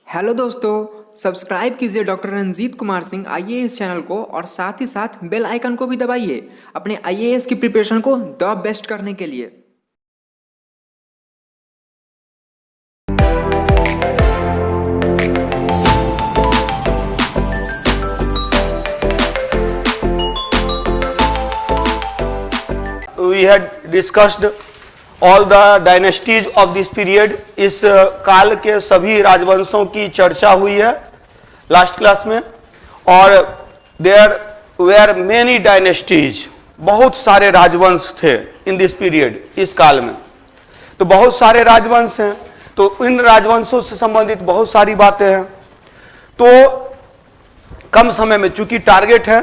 Hello दोस्तों, subscribe कीजिए doctor Ranjit Kumar Singh IAS channel को और साथ ही साथ बेल आइकन को भी दबाइए अपने आईएएस की प्रिपरेशन को द बेस्ट करने के लिए। We had discussed all the dynasties of this period. इस काल के सभी राजवंशों की चर्चा हुई है लास्ट क्लास में, और there were many dynasties, बहुत सारे राजवंश थे in this period, इस काल में। तो बहुत सारे राजवंश हैं, तो इन राजवंशों से संबंधित बहुत सारी बातें हैं। तो कम समय में, चूंकि टारगेट है,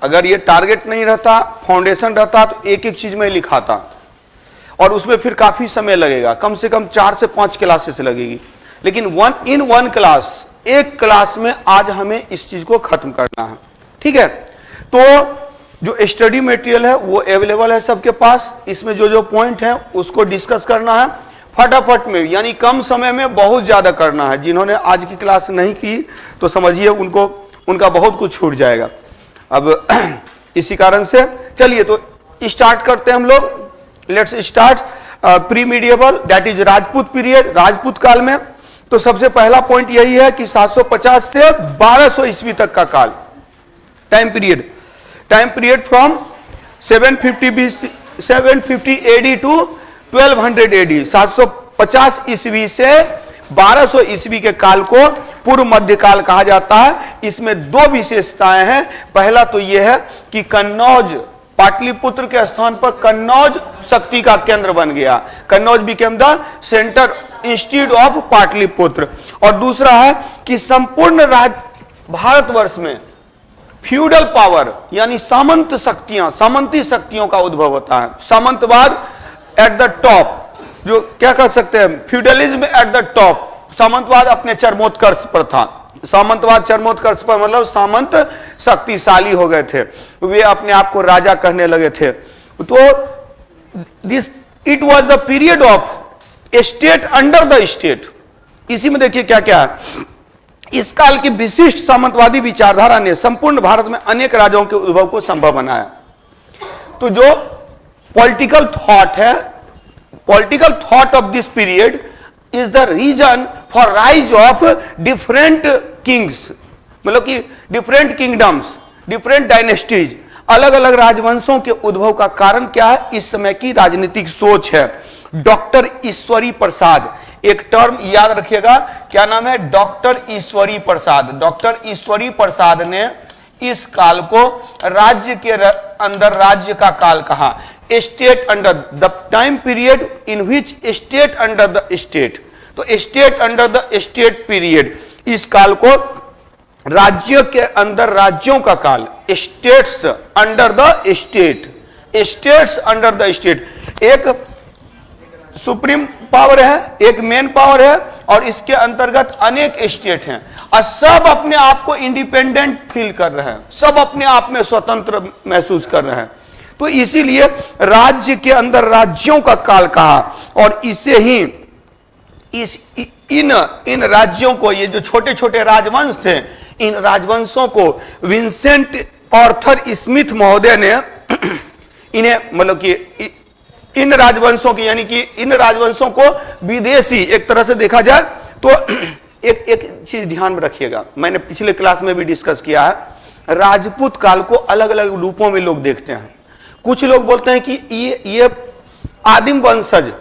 अगर ये टारगेट नहीं रहता, फाउंडेशन रहता, तो एक एक चीज में लिखाता और उसमें फिर काफी समय लगेगा, कम से कम 4 से 5 क्लासेस लगेगी। लेकिन वन क्लास, एक क्लास में आज हमें इस चीज को खत्म करना है। ठीक है, तो जो स्टडी मटेरियल है वो अवेलेबल है सबके पास। इसमें जो जो पॉइंट है उसको डिस्कस करना है फटाफट में, यानी कम समय में बहुत ज्यादा करना है। जिन्होंने आज की क्लास नहीं की तो समझिए उनका बहुत कुछ छूट जाएगा। अब इसी कारण से चलिए तो स्टार्ट करते हैं हम लोग। Let's start pre medieval, that is Rajput period, Rajput काल में। तो सबसे पहला पॉइंट यही है कि 750 से 1200 ईस्वी तक का काल, time period from 750 AD to 1200 AD. 750 ईस्वी से 1200 ईस्वी के काल को पूर्व मध्यकाल कहा जाता है। इसमें दो विशेषताएं हैं। पहला तो यह है कि कन्नौज, पाटलिपुत्र के स्थान पर कन्नौज शक्ति का केंद्र बन गया। Kannauj became the centre institute of Pataliputra. और दूसरा है कि संपूर्ण भारतवर्ष में फ्यूडल पावर, यानी सामंत शक्तियां, सामंती शक्तियों का उद्भव होता है। सामंतवाद एट द टॉप, जो क्या कर सकते हैं, फ्यूडलिज्म एट द टॉप। सामंतवाद अपने चरमोत्कर्ष पर था। सामंतवाद चरमोत्कर्ष पर मतलब सामंत शक्तिशाली हो गए थे, वे अपने आप को राजा कहने लगे थे। तो it was the period of state under the state. इसी में देखिए क्या क्या है। इस काल की विशिष्ट सामंतवादी विचारधारा ने संपूर्ण भारत में अनेक राजाओं के उद्भव को संभव बनाया। तो जो political thought of this period is the reason for rise of different kings, मतलब कि different kingdoms, different dynasties, अलग अलग राजवंशों के उद्भव का कारण क्या है? इस समय की राजनीतिक सोच है। डॉक्टर ईश्वरी प्रसाद, एक टर्म याद रखिएगा, क्या नाम है? डॉक्टर ईश्वरी प्रसाद। डॉक्टर ईश्वरी प्रसाद ने इस काल को राज्य के अंदर राज्य का काल कहा। State under the time period in which state under the state. तो state under the state period, इस काल को राज्य के अंदर राज्यों का काल, states under the state, states under the state. एक सुप्रीम पावर है, एक मेन पावर है, और इसके अंतर्गत अनेक स्टेट हैं, और सब अपने आप को इंडिपेंडेंट फील कर रहे हैं, सब अपने आप में स्वतंत्र महसूस कर रहे हैं। तो इसीलिए राज्य के अंदर राज्यों का काल कहा। और इसे ही इन राज्यों को, ये जो छोटे छोटे राजवंश थे, इन राजवंशों को विंसेंट आर्थर स्मिथ महोदय ने इन्हें, मतलब कि इन राजवंशों की, यानी कि इन राजवंशों को विदेशी, एक तरह से देखा जाए तो एक चीज ध्यान में रखिएगा, मैंने पिछले क्लास में भी डिस्कस किया है। राजपूत काल को अलग अलग रूपों में लोग देखते हैं। कुछ लोग बोलते हैं कि ये आदिम वंशज,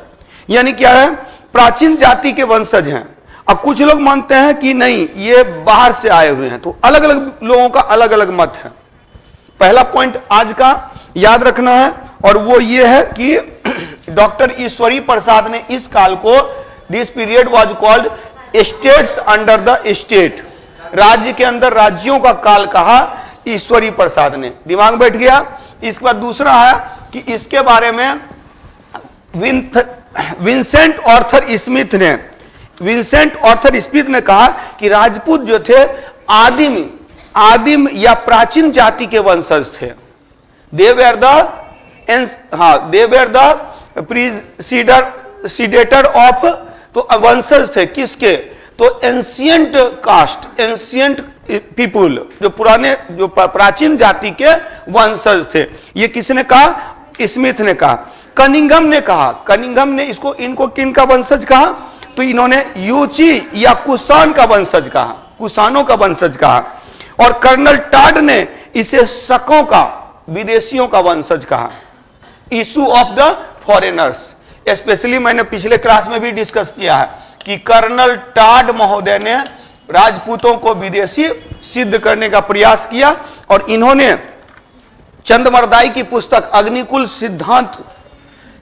यानी क्या है, प्राचीन जाति के वंशज हैं। अब कुछ लोग मानते हैं कि नहीं, ये बाहर से आए हुए हैं। तो अलग अलग लोगों का अलग अलग मत है। पहला पॉइंट आज का याद रखना है, और वो ये है कि डॉक्टर ईश्वरी प्रसाद ने इस काल को, this period was called states under the state, राज्य के अंदर राज्यों का काल कहा ईश्वरी प्रसाद ने। दिमाग बैठ गया। इसके बाद दूसरा है कि इसके बारे में विंसेंट आर्थर स्मिथ ने कहा कि राजपूत जो थे आदिम या प्राचीन जाति के वंशज थे। दे वेर द प्रीसीडेटर ऑफ, तो वंशज थे किसके? तो एंशियंट कास्ट, एंशियंट पीपुल, जो पुराने, जो प्राचीन जाति के वंशज थे, ये किसने कहा? स्मिथ ने कहा। कनिंघम ने कहा, कनिंघम ने इसको, इनको किन का वंशज कहा? तो इन्होंने यूची या कुषाण का वंशज कहा, कुषाणों का वंशज कहा। और कर्नल टाड ने इसे शकों का, विदेशियों का वंशज कहा। Issue of the foreigners, specially मैंने पिछले क्लास में भी डिस्कस किया है कि कर्नल टाड महोदय ने राजपूतों को विदेशी सिद्ध करने का प्रयास किया और इन्होंने चंद्रवरदाई की पुस्तक अग्निकुल सिद्धांत,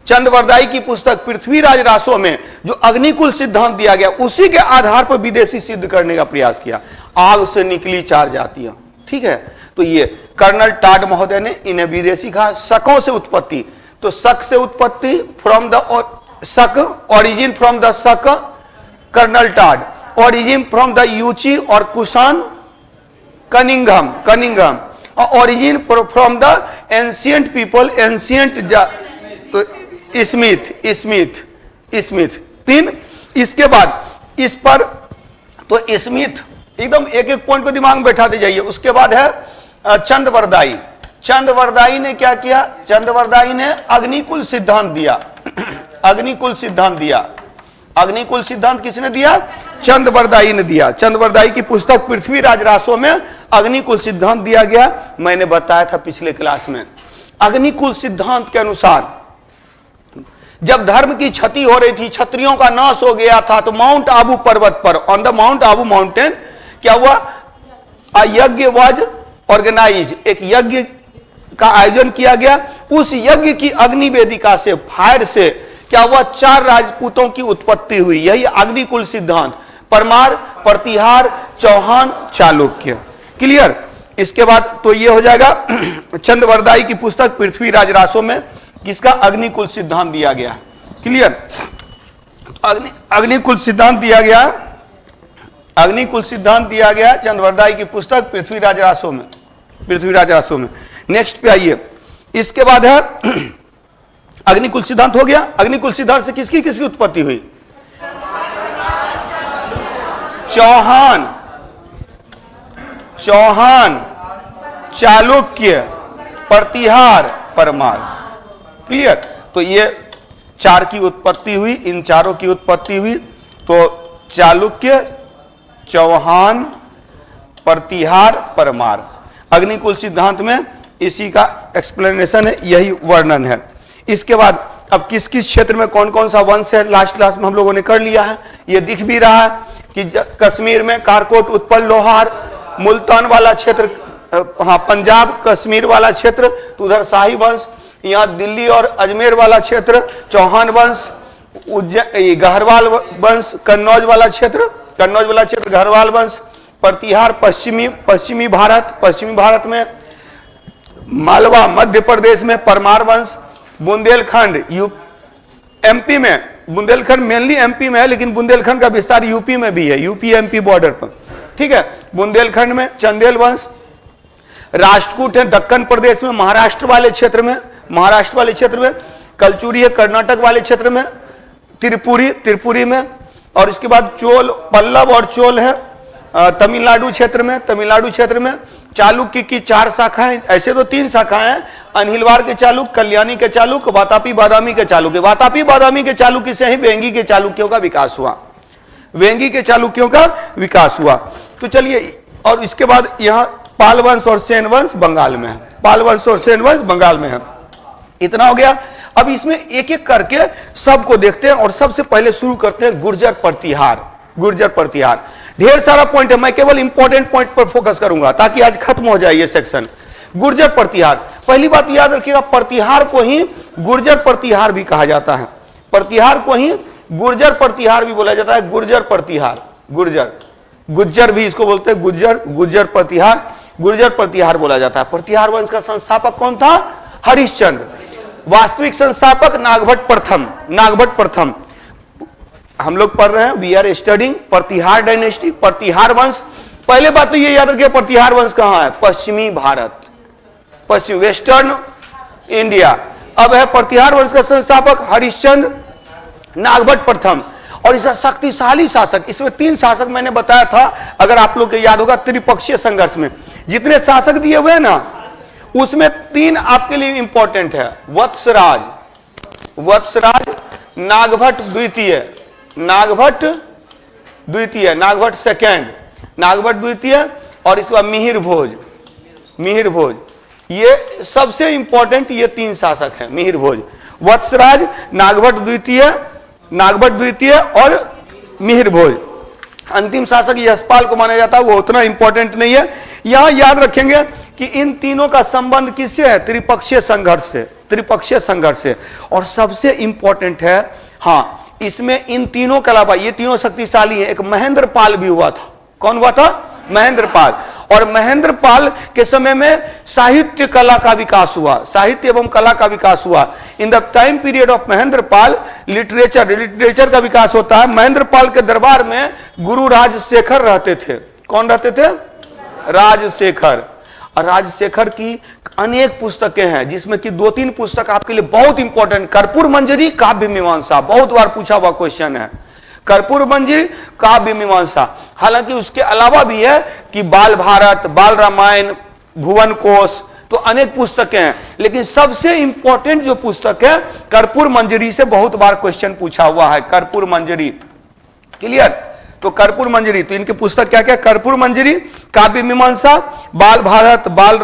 चंद्रवरदाई की पुस्तक पृथ्वीराज रासो में जो अग्निकुल सिद्धांत दिया गया, उसी के आधार पर विदेशी सिद्ध करने का प्रयास किया। आग से निकली चार जातियां, ठीक है। तो ये कर्नल टाड महोदय ने इन्हें विदेशी कहा। शकों से उत्पत्ति, तो शक से उत्पत्ति, from the Shaka, origin from the Shaka, colonel Tod, origin from the Yuezhi और कुषाण, कनिंघम, कनिंघम, और origin from the ancient people, ancient Smith, Smith, Smith. तीन। इसके बाद इस पर तो स्मिथ, एकदम एक एक पॉइंट को दिमाग में बैठाते जाइए। उसके बाद है चंद्रवरदाई। चंद्रवरदाई ने क्या किया? चंद्रवरदाई ने अग्निकुल सिद्धांत दिया, अग्निकुल सिद्धांत दिया। अग्निकुल सिद्धांत किसने दिया? चंद्रवरदाई ने दिया। चंद्रवरदाई की पुस्तक पृथ्वीराज रासो में अग्निकुल सिद्धांत दिया गया। मैंने बताया था पिछले क्लास में, अग्निकुल सिद्धांत के अनुसार जब धर्म की क्षति हो रही थी, क्षत्रियों का नाश हो गया था, तो माउंट आबू पर्वत पर, on the mount Abu mountain, क्या हुआ? अ यज्ञ वाज ऑर्गेनाइज, एक यज्ञ का आयोजन किया गया। उस यज्ञ की अग्नि वेदिका से, फायर से क्या हुआ? चार राजपूतों की उत्पत्ति हुई। यही अग्निकुल सिद्धांत, परमार, प्रतिहार, चौहान, चालुक्य। क्लियर? इसके बाद तो ये हो जाएगा चंद्रवरदाई की पुस्तक पृथ्वीराज रासो में किसका? अग्निकुल सिद्धांत दिया गया। क्लियर? अग्निकुल सिद्धांत दिया गया, अग्निकुल सिद्धांत दिया गया चंद्रवरदाई की पुस्तक पृथ्वीराज रासो में, पृथ्वीराज रासो में। नेक्स्ट पे आइए। इसके बाद है अग्निकुल सिद्धांत हो गया। अग्निकुल सिद्धांत से किसकी किसकी उत्पत्ति हुई? चौहान, चौहान, चालुक्य, प्रतिहार, परमार। क्लियर? तो ये चार की उत्पत्ति हुई, इन चारों की उत्पत्ति हुई। तो चालुक्य, चौहान, प्रतिहार, परमार, अग्निकुल सिद्धांत में इसी का एक्सप्लेनेशन है, यही वर्णन है। इसके बाद अब किस किस क्षेत्र में कौन कौन सा वंश है, लास्ट क्लास में हम लोगों ने कर लिया है। ये दिख भी रहा है कि कश्मीर में कारकोट, उत्पल, लोहार, मुल्तान वाला क्षेत्र, हाँ पंजाब कश्मीर वाला क्षेत्र, तो उधर शाही वंश, यहाँ दिल्ली और अजमेर वाला क्षेत्र चौहान वंश, गहरवाल वंश, कन्नौज वाला क्षेत्र, कन्नौज वाला क्षेत्र गहरवाल वंश, प्रतिहार पश्चिमी भारत, पश्चिमी भारत में मालवा मध्य प्रदेश में परमार वंश, बुंदेलखंड एमपी में, बुंदेलखंड मेनली एमपी में है, लेकिन बुंदेलखंड का विस्तार यूपी में भी है, यूपी एमपी बॉर्डर पर, ठीक है। बुंदेलखंड में चंदेल वंश, राष्ट्रकूट है दक्कन प्रदेश में, महाराष्ट्र वाले क्षेत्र में, महाराष्ट्र वाले क्षेत्र में, कलचुरी है कर्नाटक वाले क्षेत्र में, त्रिपुरी में, और इसके बाद चोल, पल्लव और चोल है तमिलनाडु क्षेत्र में, तमिलनाडु क्षेत्र में। चालुक्य की चार शाखाएं, ऐसे तो तीन शाखाएं हैं, अनहिलवाड़ के चालुक्य, कल्याणी के चालुक्य, वातापी बादामी के चालुक्य। वातापी बादामी के चालुक्य से ही वेंगी के चालुक्यों का विकास हुआ, वेंगी के चालुक्यों का विकास हुआ। तो चलिए, और इसके बाद यहाँ पाल वंश और सेन वंश बंगाल में है, पाल वंश और सेन वंश बंगाल में है। इतना हो गया। अब इसमें एक एक करके सबको देखते हैं और सबसे पहले शुरू करते हैं गुर्जर प्रतिहार। गुर्जर प्रतिहार ढेर सारा पॉइंट है, मैं केवल इंपॉर्टेंट पॉइंट पर फोकस करूंगा ताकि आज खत्म हो जाए ये सेक्शन। गुर्जर प्रतिहार, पहली बात याद रखिएगा, प्रतिहार को ही गुर्जर प्रतिहार भी कहा जाता है, प्रतिहार को ही गुर्जर प्रतिहार भी बोला जाता है। गुर्जर प्रतिहार, गुर्जर, गुज्जर भी इसको बोलते हैं, गुज्जर, गुर्जर प्रतिहार, गुर्जर प्रतिहार बोला जाता है। प्रतिहार वंश का संस्थापक कौन था? हरिश्चंद्र। वास्तविक संस्थापक नागभट्ट प्रथम, नागभट्ट प्रथम। हम लोग पढ़ रहे हैं, we are studying Pratihara dynasty, Pratihara वंश। पहले बात तो ये याद रखिए, प्रतिहार वंश कहां है? पश्चिमी भारत, पश्चिम वेस्टर्न इंडिया। अब है प्रतिहार वंश का संस्थापक हरिश्चंद्र, नागभट्ट प्रथम। और इसका शक्तिशाली शासक, इसमें 3 शासक मैंने बताया था, अगर आप लोग को याद होगा, त्रिपक्षीय संघर्ष में जितने शासक दिए हुए हैं ना, उसमें 3 आपके लिए इंपॉर्टेंट है। वत्सराज, नागभट्ट द्वितीय, नागभट्ट सेकेंड, नागभट्ट द्वितीय, और इसके बाद मिहिर भोज। ये सबसे इंपॉर्टेंट ये 3 शासक हैं। मिहिर भोज, वत्सराज, नागभट्ट द्वितीय और मिहिर भोज। अंतिम शासक यशपाल को माना जाता है, वो उतना इंपॉर्टेंट नहीं है। यहां याद रखेंगे कि इन तीनों का संबंध किससे है? त्रिपक्षीय संघर्ष से। और सबसे इंपॉर्टेंट है, हाँ, इसमें इन तीनों के अलावा ये तीनों शक्तिशाली हैं, एक महेंद्रपाल भी हुआ था। कौन हुआ था? महेंद्रपाल। और महेंद्रपाल के समय में साहित्य कला का विकास हुआ, साहित्य एवं कला का विकास हुआ। In the time period of Mahendrapal literature का विकास होता है। महेंद्रपाल के दरबार में गुरु राजशेखर रहते थे। कौन रहते थे? राजशेखर। और राजशेखर की अनेक पुस्तकें हैं, जिसमें कि 2-3 पुस्तक आपके लिए बहुत इंपॉर्टेंट। कर्पूर मंजरी, काव्य मीमांसा, बहुत बार पूछा हुआ क्वेश्चन है। कर्पूर मंजरी, काव्य मीमांसा। हालांकि उसके अलावा भी है कि बाल भारत, बाल रामायण, भुवन कोश, तो अनेक पुस्तकें हैं, लेकिन सबसे इंपॉर्टेंट जो पुस्तक है कर्पूर मंजरी से बहुत बार क्वेश्चन पूछा हुआ है। कर्पूर मंजरी, क्लियर? तो कर्पूर मंजरी, तो इनकी पुस्तक क्या क्या? कर्पूर मंजरी, काव्य मीमांसा, बाल भारत, बाल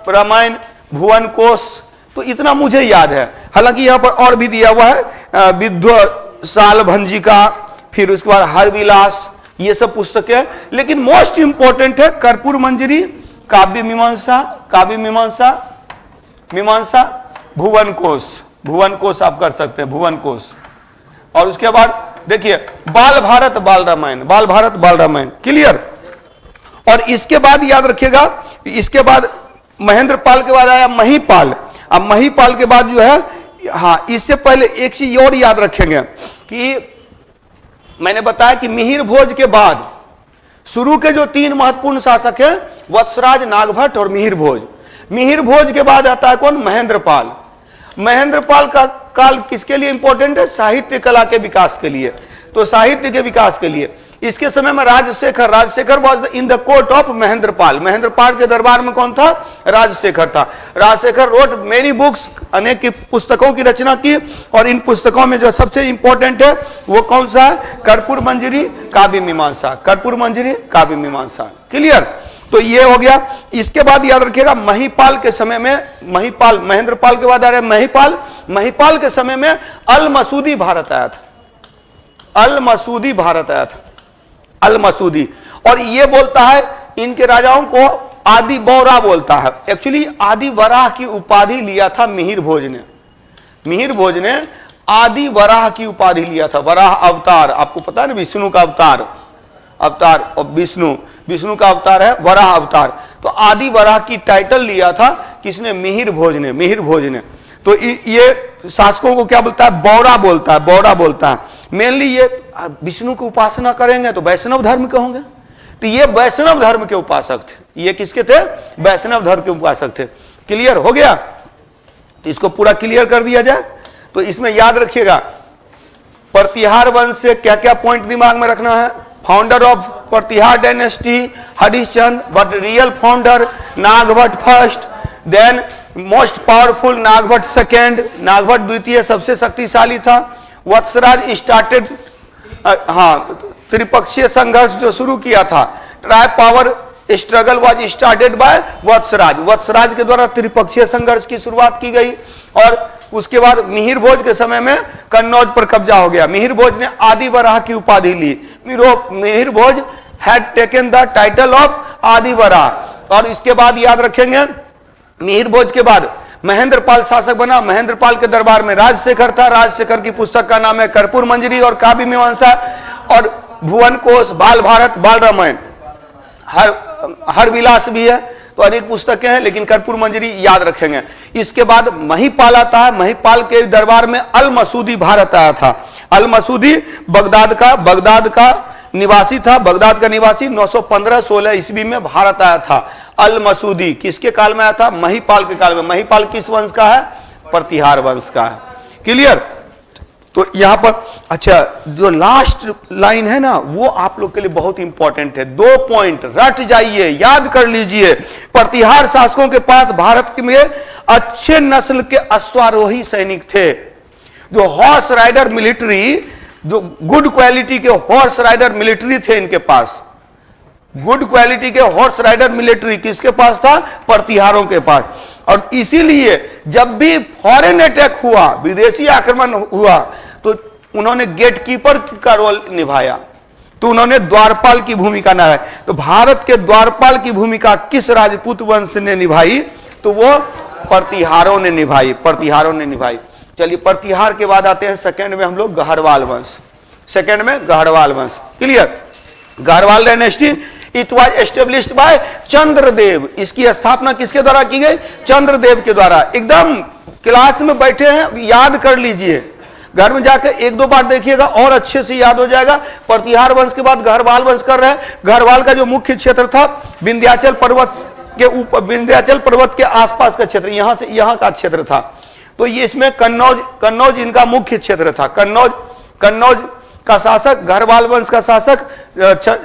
रामायण, भुवन कोश, तो इतना मुझे याद है। हालांकि यहां पर और भी दिया हुआ है, विद्वशाल भंजिका, फिर उसके बाद हरविलास, ये सब पुस्तकें, लेकिन मोस्ट इंपॉर्टेंट है कर्पूर मंजरी, काव्य मीमांसा, भुवन कोश आप कर सकते हैं, भुवन कोश। और उसके बाद देखिए बाल भारत, बाल रामायण, क्लियर? और इसके बाद याद रखिएगा, इसके बाद महेंद्रपाल के बाद आया महिपाल। अब महिपाल के बाद जो है, हाँ, इससे पहले एक चीज और याद रखेंगे कि मैंने बताया कि मिहिर भोज के बाद शुरू के जो 3 महत्वपूर्ण शासक हैं, वत्सराज, नागभट्ट और मिहिर भोज। मिहिर भोज के बाद आता है कौन? महेंद्रपाल। महेंद्रपाल का काल किसके लिए इंपॉर्टेंट है? साहित्य कला के विकास के लिए। तो साहित्य के विकास के लिए इसके समय में Rajshekhar was in the court of Mahendrapal. Mahendrapal के दरबार में कौन था? राजशेखर था। राजशेखर रोट मेनी बुक्स, अनेक की पुस्तकों की रचना की, और इन पुस्तकों में जो सबसे इंपॉर्टेंट है वो कौन सा है? कर्पूर मंजरी, काव्य मीमांसा। क्लियर? तो ये हो गया। इसके बाद याद रखिएगा महिपाल के समय में, महेंद्रपाल के बाद आ रहे महिपाल के समय में अल मसूदी भारत आया था। अल मसूदी, और ये बोलता है इनके राजाओं को आदि बौरा बोलता है। एक्चुअली आदि वराह की उपाधि लिया था मिहिर भोज ने आदि वराह की उपाधि लिया था। वराह अवतार, आपको पता है ना, विष्णु का अवतार, और विष्णु का अवतार है वराह अवतार। तो आदि वराह की टाइटल लिया था किसने? मिहिर भोज ने। तो ये शासकों को क्या बोलता है? बौरा बोलता है। मेनली ये विष्णु की उपासना करेंगे तो वैष्णव धर्म के होंगे, तो ये वैष्णव धर्म के उपासक थे। ये किसके थे? वैष्णव धर्म के उपासक थे। क्लियर हो गया? तो इसको पूरा क्लियर कर दिया जाए। तो इसमें याद रखिएगा प्रतिहार वंश से क्या क्या पॉइंट दिमाग में रखना है। Founder of Pratihara dynasty Harishchandra, but real founder Nagabhata first, then most powerful Nagabhata second, Nagabhata द्वितीय सबसे शक्तिशाली था। वत्सराज स्टार्टेड, हाँ, त्रिपक्षीय संघर्ष जो शुरू किया था, tri power struggle was started by Vatsaraja के द्वारा त्रिपक्षीय संघर्ष की शुरुआत की गई। और उसके बाद मिहिर भोज के समय में कन्नौज पर कब्जा हो गया। मिहिर भोज ने आदि वराह की उपाधि ली। Mihir Bhoj had taken the title of Adi Varaha. और इसके बाद याद रखेंगे मिहिर भोज के बाद महेंद्रपाल शासक बना। महेंद्रपाल के दरबार में राजशेखर था। राजशेखर की पुस्तक का नाम है कर्पूर मंजरी और काव्य मीमांसा, और भुवन कोश, बाल भारत, बाल रामायण, हर विलास भी है। तो अनेक पुस्तकें हैं, लेकिन कर्पूर मंजरी याद रखेंगे। इसके बाद महिपाल आता है। महिपाल के दरबार में अल मसूदी भारत आया था। अल मसूदी बगदाद का निवासी था। बगदाद का निवासी 915-16 ईस्वी में भारत आया था। अल मसूदी किसके काल में आया था? महिपाल के काल में। महिपाल किस वंश का है? प्रतिहार वंश का है। क्लियर? तो यहां पर अच्छा जो लास्ट लाइन है ना वो आप लोग के लिए बहुत इंपॉर्टेंट है। 2 पॉइंट रट जाइए, याद कर लीजिए। प्रतिहार शासकों के पास भारत में अच्छे नस्ल के अश्वारोही सैनिक थे, जो हॉर्स राइडर मिलिट्री, जो गुड क्वालिटी के हॉर्स राइडर मिलिट्री थे इनके पास। गुड क्वालिटी के हॉर्स राइडर मिलिट्री किसके पास था? प्रतिहारों के पास। और इसीलिए जब भी फॉरेन अटैक हुआ, विदेशी आक्रमण हुआ, तो उन्होंने गेटकीपर का रोल निभाया, तो उन्होंने द्वारपाल की भूमिका निभाई। तो भारत के द्वारपाल की भूमिका किस राजपूत वंश ने निभाई? तो वो प्रतिहारों ने निभाई, प्रतिहारों ने निभाई। चलिए प्रतिहार के बाद आते हैं सेकंड में हम लोग गहरवाल वंश। सेकंड में गहरवाल वंश, clear. Gaharwal dynasty it was established by Chandradev. इसकी स्थापना किसके द्वारा की गई? चंद्रदेव के द्वारा। एकदम क्लास में बैठे हैं, याद कर लीजिए, घर में जाकर 1-2 बार देखिएगा और अच्छे से याद हो जाएगा। प्रतिहार वंश के बाद गहरवाल वंश कर रहे हैं। गहरवाल का जो मुख्य क्षेत्र था विंध्याचल पर्वत के ऊपर, विंध्याचल पर्वत के आसपास का क्षेत्र, यहां से यहां का क्षेत्र था। तो ये इसमें कन्नौज इनका मुख्य क्षेत्र था। कन्नौज का शासक, गहरवाल वंश का शासक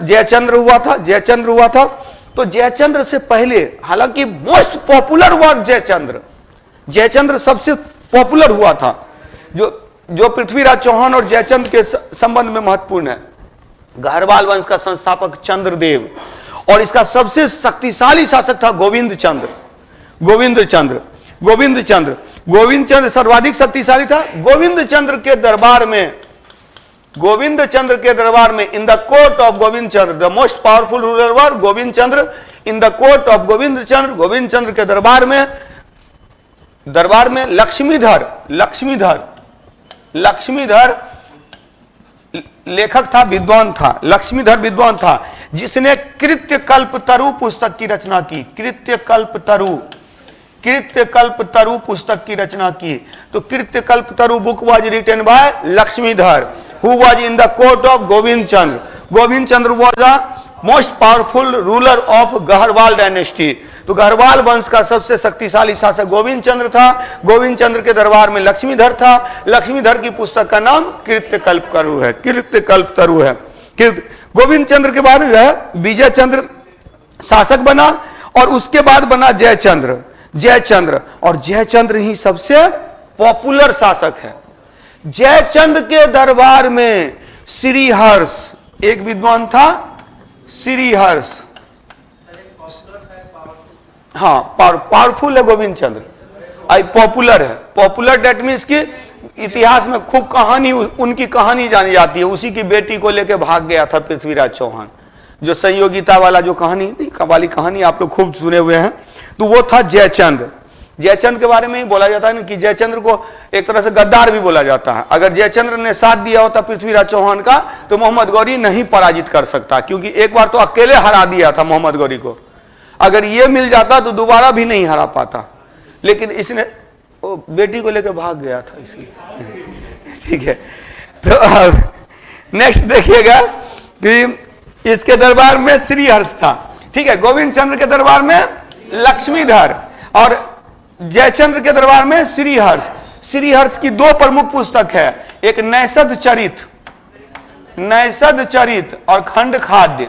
जयचंद्र हुआ था। जयचंद्र हुआ था। तो जयचंद्र से पहले, हालांकि मोस्ट पॉपुलर वर्ड जयचंद्र सबसे पॉपुलर हुआ था, जो पृथ्वीराज चौहान और जयचंद्र के संबंध में महत्वपूर्ण है। गहरवाल वंश का संस्थापक चंद्रदेव, और इसका सबसे शक्तिशाली शासक था गोविंद चंद्र सर्वाधिक शक्तिशाली था। गोविंद चंद्र के दरबार में in the court of Govind Chandra, the most powerful ruler was Govind Chandra, in the court of Govind Chandra के दरबार में लक्ष्मीधर लेखक था, विद्वान था। लक्ष्मीधर विद्वान था, जिसने कृत्यकल्पतरु पुस्तक की रचना की। कृत्यकल्पतरु पुस्तक की रचना की। तो Krityakalpataru book was written by Lakshmidhar, who was in the court of Govind Chandra was the most powerful ruler of Gaharwal dynasty. तो गहरवाल वंश का सबसे शक्तिशाली शासक गोविंद चंद्र था। गोविंद चंद्र के दरबार में लक्ष्मीधर था। लक्ष्मीधर की पुस्तक का नाम कृत्यकल्पतरु है। गोविंद चंद्र के बाद विजय चंद्र शासक बना, और उसके बाद बना जयचंद्र, और जयचंद्र ही सबसे पॉपुलर शासक है। जयचंद्र के दरबार में श्रीहर्ष एक विद्वान था, श्रीहर्ष। हाँ, पावरफुल है गोविंद चंद्र, आई पॉपुलर है। पॉपुलर डेट मीन्स की इतिहास में खूब कहानी, उनकी कहानी जानी जाती है। उसी की बेटी को लेकर भाग गया था पृथ्वीराज चौहान, जो संयोगिता वाला जो कहानी, वाली कहानी आप लोग खूब सुने हुए हैं। तो वो था जयचंद्र के बारे में ही बोला जाता है ना कि जयचंद्र को एक तरह से गद्दार भी बोला जाता है। अगर जयचंद्र ने साथ दिया होता पृथ्वीराज चौहान का, तो मोहम्मद गौरी नहीं पराजित कर सकता, क्योंकि एक बार तो अकेले हरा दिया था मोहम्मद गौरी को। अगर ये मिल जाता तो दोबारा भी नहीं हरा पाता, लेकिन इसने बेटी को लेकर भाग गया था, इसलिए। ठीक है, तो अब नेक्स्ट देखिएगा कि इसके दरबार में श्रीहर्ष था। ठीक है, गोविंद चंद्र के दरबार में लक्ष्मीधर, और जयचंद्र के दरबार में श्रीहर्ष की 2 प्रमुख पुस्तक है, एक नैषध चरित और खंड खाद्य।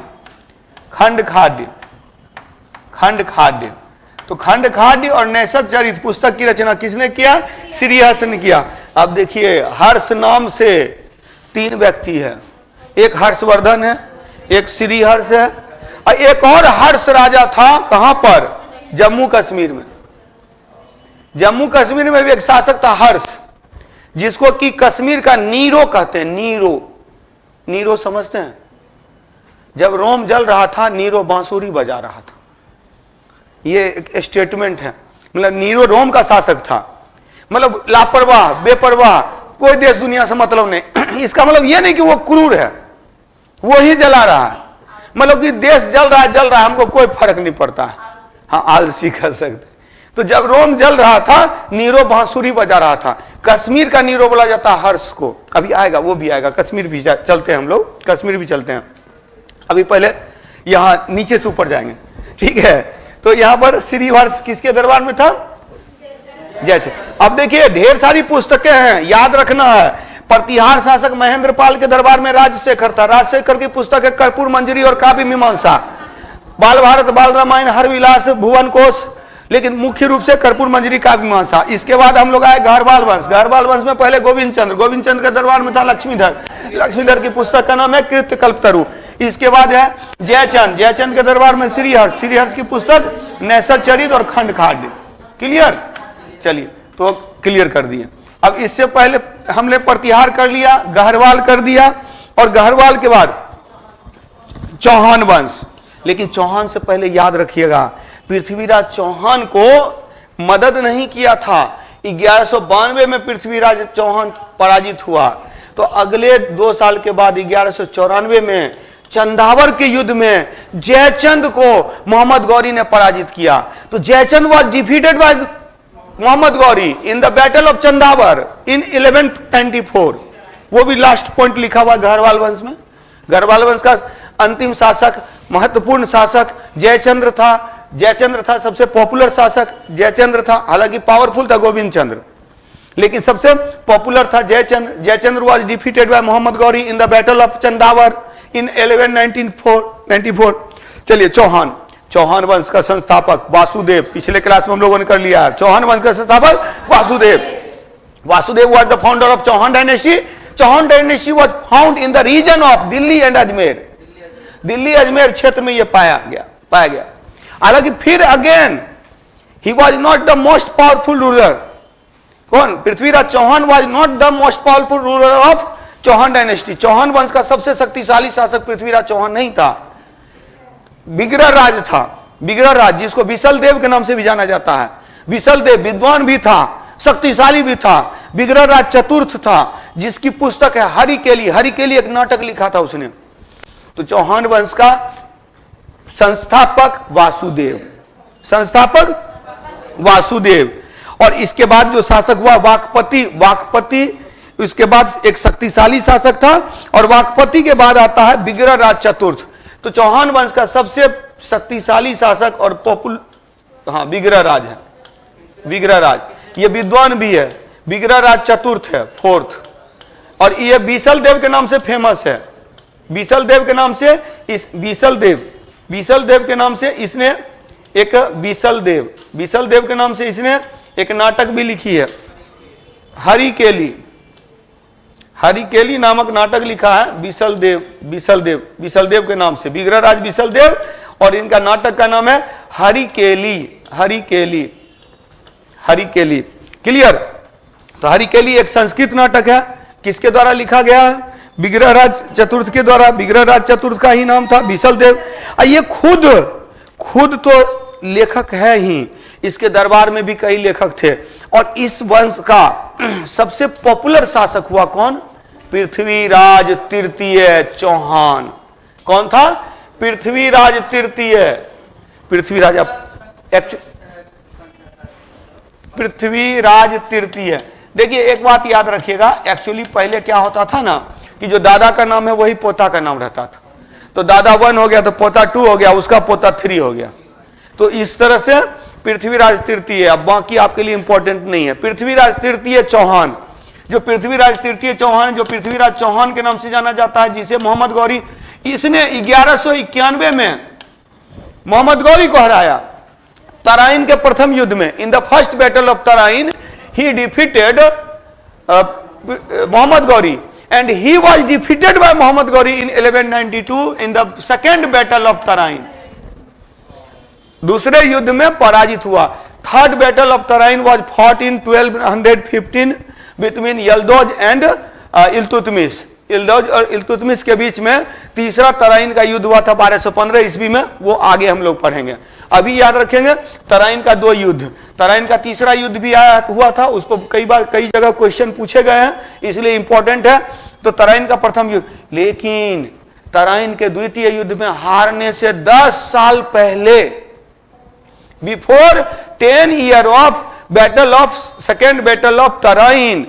तो खंड खाद्य और नैषध चरित पुस्तक की रचना किसने किया? श्रीहर्ष ने किया। अब देखिए, हर्ष नाम से 3 व्यक्ति है, एक हर्षवर्धन है, एक श्रीहर्ष है, और एक और हर्ष राजा था। कहां पर? जम्मू कश्मीर में भी एक शासक था हर्ष, जिसको कि कश्मीर का नीरो कहते हैं। नीरो समझते हैं? जब रोम जल रहा था, नीरो बांसुरी बजा रहा था। ये एक स्टेटमेंट है। मतलब नीरो रोम का शासक था, मतलब लापरवाह, बेपरवाह, कोई देश दुनिया से मतलब नहीं। इसका मतलब ये नहीं कि वो क्रूर है, वो ही जला रहा है, मतलब कि देश जल रहा है, हमको कोई फर्क नहीं पड़ता है। हाँ, आलसी कर सकते। तो जब रोम जल रहा था, नीरो बांसुरी बजा रहा था। कश्मीर का नीरो बोला जाता है हर्ष को। अभी आएगा, वो भी आएगा। कश्मीर भी चलते हैं हम लोग, कश्मीर भी चलते हैं। अभी पहले यहां नीचे से ऊपर जाएंगे, ठीक है। तो यहां पर श्रीहर्ष किसके दरबार में था? जयचंद्र। अब देखिए, ढेर सारी पुस्तकें हैं, याद रखना है। प्रतिहार शासक महेंद्रपाल के दरबार में राजशेखर था। राजशेखर की पुस्तक है कर्पूर मंजरी और काव्य मीमांसा, बाल भारत, बाल रामायण, हर विलास, भुवन कोश, लेकिन मुख्य रूप से कर्पूर मंजरी काव्य मीमांसा। इसके बाद हम लोग आए गहरवाल वंश। गहरवाल वंश में पहले गोविंद चंद्र के दरबार में था लक्ष्मीधर की पुस्तक का नाम है कृत्य कल्पतरु। इसके बाद है जयचंद के दरबार में श्रीहर्ष की पुस्तक नैसर चरित और खंड खाद्य। क्लियर, चलिए तो क्लियर कर दिए। अब इससे पहले हमने प्रतिहार कर लिया, गहरवाल कर दिया, और गहरवाल के बाद चौहान वंश। लेकिन चौहान से पहले याद रखिएगा, पृथ्वीराज चौहान को मदद नहीं किया था। 1192 में पृथ्वीराज चौहान पराजित हुआ, तो अगले 2 साल के बाद 1194 में चंदावर के युद्ध में जयचंद को मोहम्मद गौरी ने पराजित किया। तो Jaichand was defeated by Mohammad Ghori in the battle of Chandawar in 1194। वो भी लास्ट पॉइंट लिखा हुआ गहरवाल वंश में। गहरवाल वंश का अंतिम शासक, महत्वपूर्ण शासक जयचंद्र था। सबसे पॉपुलर शासक जयचंद्र था, हालांकि पावरफुल था गोविंद चंद्र, लेकिन सबसे पॉपुलर था Jaichandra. Jaichandra was defeated by Mohammad Ghori in the battle of Chandawar in 1194। चलिए चौहान वंश का संस्थापक वासुदेव, पिछले क्लास में हम लोगों ने कर लिया है। चौहान वंश का संस्थापक Vasudev was the founder of Chauhan dynasty. Chauhan dynasty was found in the region of Delhi and Ajmer. Delhi Ajmer क्षेत्र में यह पाया गया। हालांकि फिर again he was not the most powerful ruler. कौन? Prithviraj Chauhan was not the most powerful ruler of Chauhan dynasty. Chauhan वंश का सबसे शक्तिशाली शासक पृथ्वीराज चौहान नहीं था, विग्रह राज था। विग्रह राज, जिसको विसल देव के नाम से भी जाना जाता है। विसल देव विद्वान भी था, शक्तिशाली भी था। विग्रह राज चतुर्थ था, जिसकी पुस्तक है हरि केली एक नाटक लिखा था उसने। तो चौहान वंश का संस्थापक वासुदेव। और इसके बाद जो शासक हुआ वाकपति, उसके बाद एक शक्तिशाली शासक था, और वाकपति के बाद आता है विग्रह राज चतुर्थ। तो चौहान वंश का सबसे शक्तिशाली शासक और विग्रह राज है। विग्रह राज ये विद्वान भी है। विग्रह राज चतुर्थ है, 4th, और ये बीसल देव के नाम से फेमस है। बीसल देव के नाम से इसने एक बीसल देव के नाम से इसने एक नाटक भी लिखी है, हरि केली नामक नाटक लिखा है। बीसल देव के नाम से, विग्रह राज बीसल देव, और इनका नाटक का नाम है हरि केली। क्लियर? तो हरि केली एक संस्कृत नाटक है। किसके द्वारा लिखा गया है? विग्रह राज चतुर्थ के द्वारा। विग्रह राज चतुर्थ का ही नाम था बीसल देव। ये खुद तो लेखक है ही, इसके दरबार में भी कई लेखक थे। और इस वंश का सबसे पॉपुलर शासक हुआ कौन? पृथ्वीराज तृतीय चौहान। कौन था? पृथ्वीराज तृतीय। पृथ्वीराज तृतीय। देखिए एक बात याद रखिएगा, एक्चुअली पहले क्या होता था ना, कि जो दादा का नाम है वही पोता का नाम रहता था। तो दादा 1 हो गया तो पोता 2 हो गया, उसका पोता 3 हो गया। तो इस तरह से पृथ्वीराज तृतीय। अब बाकी आपके लिए इंपॉर्टेंट नहीं है। पृथ्वीराज तृतीय चौहान, जो पृथ्वीराज तृतीय चौहान, जो पृथ्वीराज चौहान के नाम से जाना जाता है, जिसे मोहम्मद गौरी, इसने 1191 में मोहम्मद गौरी को हराया तराइन के प्रथम युद्ध में। In the first battle of Tarain he defeated Mohammad Ghori, and he was defeated by Muhammad Ghori in 1192 in the second battle of Tarain. दूसरे युद्ध में पराजित हुआ। Third battle of Tarain was fought in 1215 between Yalduz and Iltutmish. Yalduz और इल्तुतमिश के बीच में तीसरा तराइन का युद्ध हुआ था 1215 ईस्वी में। वो आगे हम लोग पढ़ेंगे। अभी याद रखेंगे तराइन का 2 युद्ध। तराइन का तीसरा युद्ध भी हुआ था, उस पर कई जगह क्वेश्चन पूछे गए हैं, इसलिए इंपॉर्टेंट है। तो तराइन का प्रथम युद्ध, लेकिन तराइन के द्वितीय युद्ध में हारने से 10 साल पहले, before 10 year of second battle of Tarain,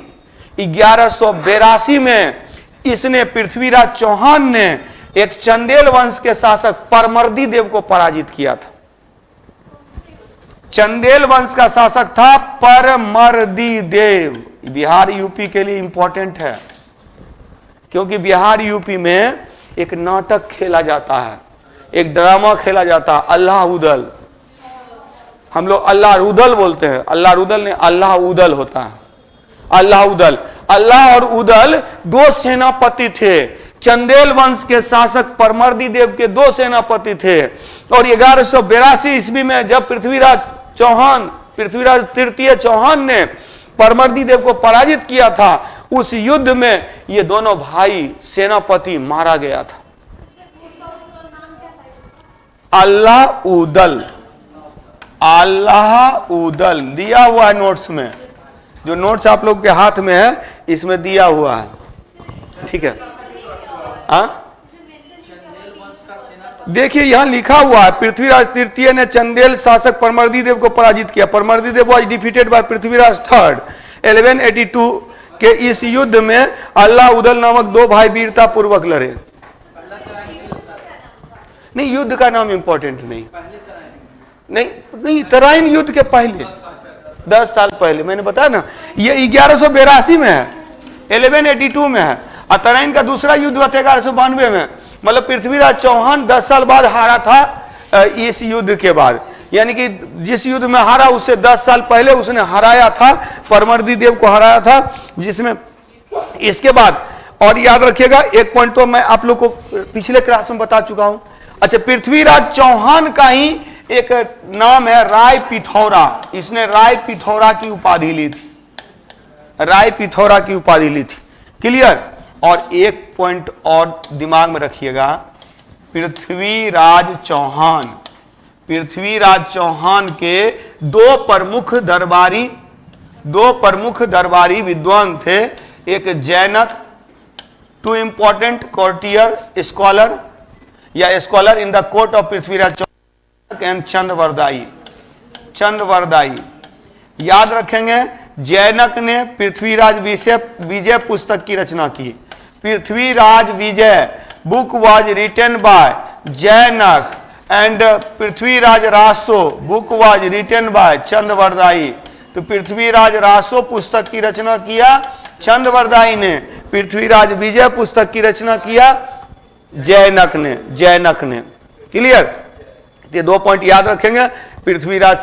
1182 में इसने पृथ्वीराज चौहान ने एक चंदेल वंश के शासक परमर्दी देव को पराजित किया था। चंदेल वंश का शासक था परमर्दी देव। बिहार यूपी के लिए इंपॉर्टेंट है। क्योंकि बिहार यूपी में एक नाटक खेला जाता है, एक ड्रामा खेला जाता है, अल्लाह उदल। हम लोग अल्लाह उदल बोलते हैं, अल्लाह उदल ने अल्लाह उदल होता है, अल्लाह उदल। अल्लाह और उदल दो सेनापति थे, चंदेल वंश के शासक परमर्दी देव के दो सेनापति थे। और 1182 ईस्वी में जब पृथ्वीराज तृतीय चौहान ने परमर्दी देव को पराजित किया था, उस युद्ध में ये दोनों भाई सेनापति मारा गया था। अल्लाह उदल, अल्लाह उदल दिया हुआ है नोट्स में, जो नोट्स आप लोग के हाथ में है इसमें दिया हुआ है, ठीक है। देखिए यहां लिखा हुआ है, पृथ्वीराज तृतीय ने चंदेल शासक परमर्दी देव को पराजित किया। Parmardi Dev was defeated by Prithviraj third 1182 के इस युद्ध में अल्लाह उदल नामक दो भाई वीरता पूर्वक लड़े। नहीं, युद्ध का नाम इंपॉर्टेंट नहीं, तराइन युद्ध के पहले 10 साल पहले, मैंने बताया ना, ये 1182 में है, 1182 में है। और तराइन का दूसरा युद्ध हुआ था 1192 में। मतलब पृथ्वीराज चौहान 10 साल बाद हारा था इस युद्ध के बाद, यानी कि जिस युद्ध में हारा उससे 10 साल पहले उसने हराया था, परमर्दी देव को हराया था, जिसमें इसके बाद। और याद रखिएगा एक पॉइंट तो मैं आप लोग को पिछले क्लास में बता चुका हूं। अच्छा, पृथ्वीराज चौहान का ही एक नाम है राय पिथौरा, इसने राय पिथौरा की उपाधि ली थी, राय पिथौरा की उपाधि ली थी। क्लियर। और एक पॉइंट और दिमाग में रखिएगा, पृथ्वीराज चौहान के दो प्रमुख दरबारी विद्वान थे, एक Jainak, two important courtier scholar या scholar in the court of Prithviraj Chauhan and Chandvardai. याद रखेंगे, जैनक ने पृथ्वीराज विजय पुस्तक की रचना की। Prithviraj Vijay book was written by Jayanak and Prithviraj Raso book was written by Chandbardai. तो पृथ्वीराज रासो पुस्तक की रचना किया चंद्रवरदाई ने, पृथ्वीराज विजय पुस्तक की रचना किया जैनक ने। क्लियर। ये दो पॉइंट याद रखेंगे। पृथ्वीराज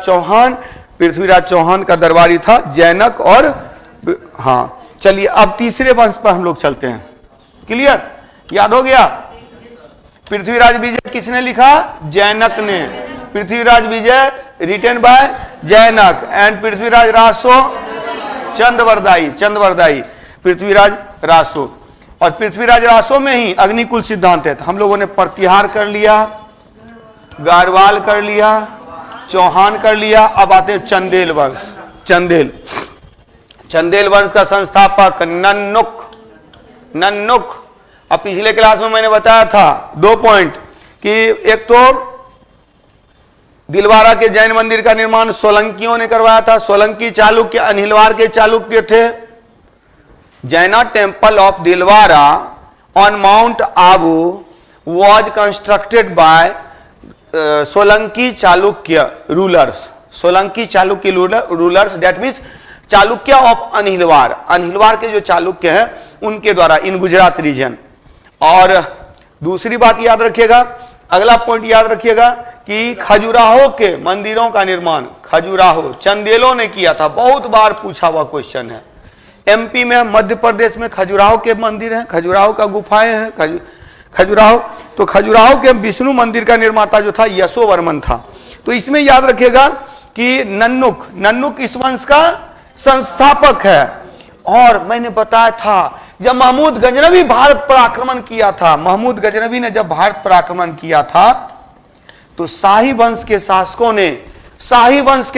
चौहान का दरबारी था जैनक और हाँ। चलिए अब तीसरे वंश पर हम लोग चलते हैं। क्लियर, याद हो गया। पृथ्वीराज विजय किसने लिखा? जैनक ने। Prithviraj Vijay written by Jayanak and Prithviraj Raso Chandbardai. Prithviraj Raso, और पृथ्वीराज रासो में ही अग्निकुल सिद्धांत है। हम लोगों ने प्रतिहार कर लिया, गारवाल कर लिया, चौहान कर लिया। अब आते हैं चंदेल वंश। चंदेल वंश का संस्थापक नन्नुक। अब पिछले क्लास में मैंने बताया था 2 पॉइंट कि एक तो दिलवारा के जैन मंदिर का निर्माण सोलंकियों ने करवाया था। सोलंकी चालुक्य अनिलवार के चालुक्य थे। Jaina temple of Dilwara on mount Abu was constructed by Solanki Chalukya rulers. Solanki Chalukya rulers, that means Chalukya of Anilwar के जो चालुक्य हैं उनके द्वारा इन गुजरात रीजन। और दूसरी बात याद रखिएगा, अगला पॉइंट याद रखिएगा कि खजुराहो के मंदिरों का निर्माण खजुराहो चंदेलों ने किया था। बहुत बार पूछा हुआ क्वेश्चन है। एमपी में, मध्य प्रदेश में खजुराहो के मंदिर हैं, खजुराहो का गुफाएं हैं। खजुराहो, तो खजुराहो के विष्णु मंदिर का निर्माता जो था यशोवर्मन था। तो इसमें याद रखिएगा कि नन्नुक इस वंश का संस्थापक है। और मैंने बताया था जब महमूद गजनवी भारत पर आक्रमण किया था, महमूद गजनवी ने जब भारत पर आक्रमण किया था तो शाही वंश के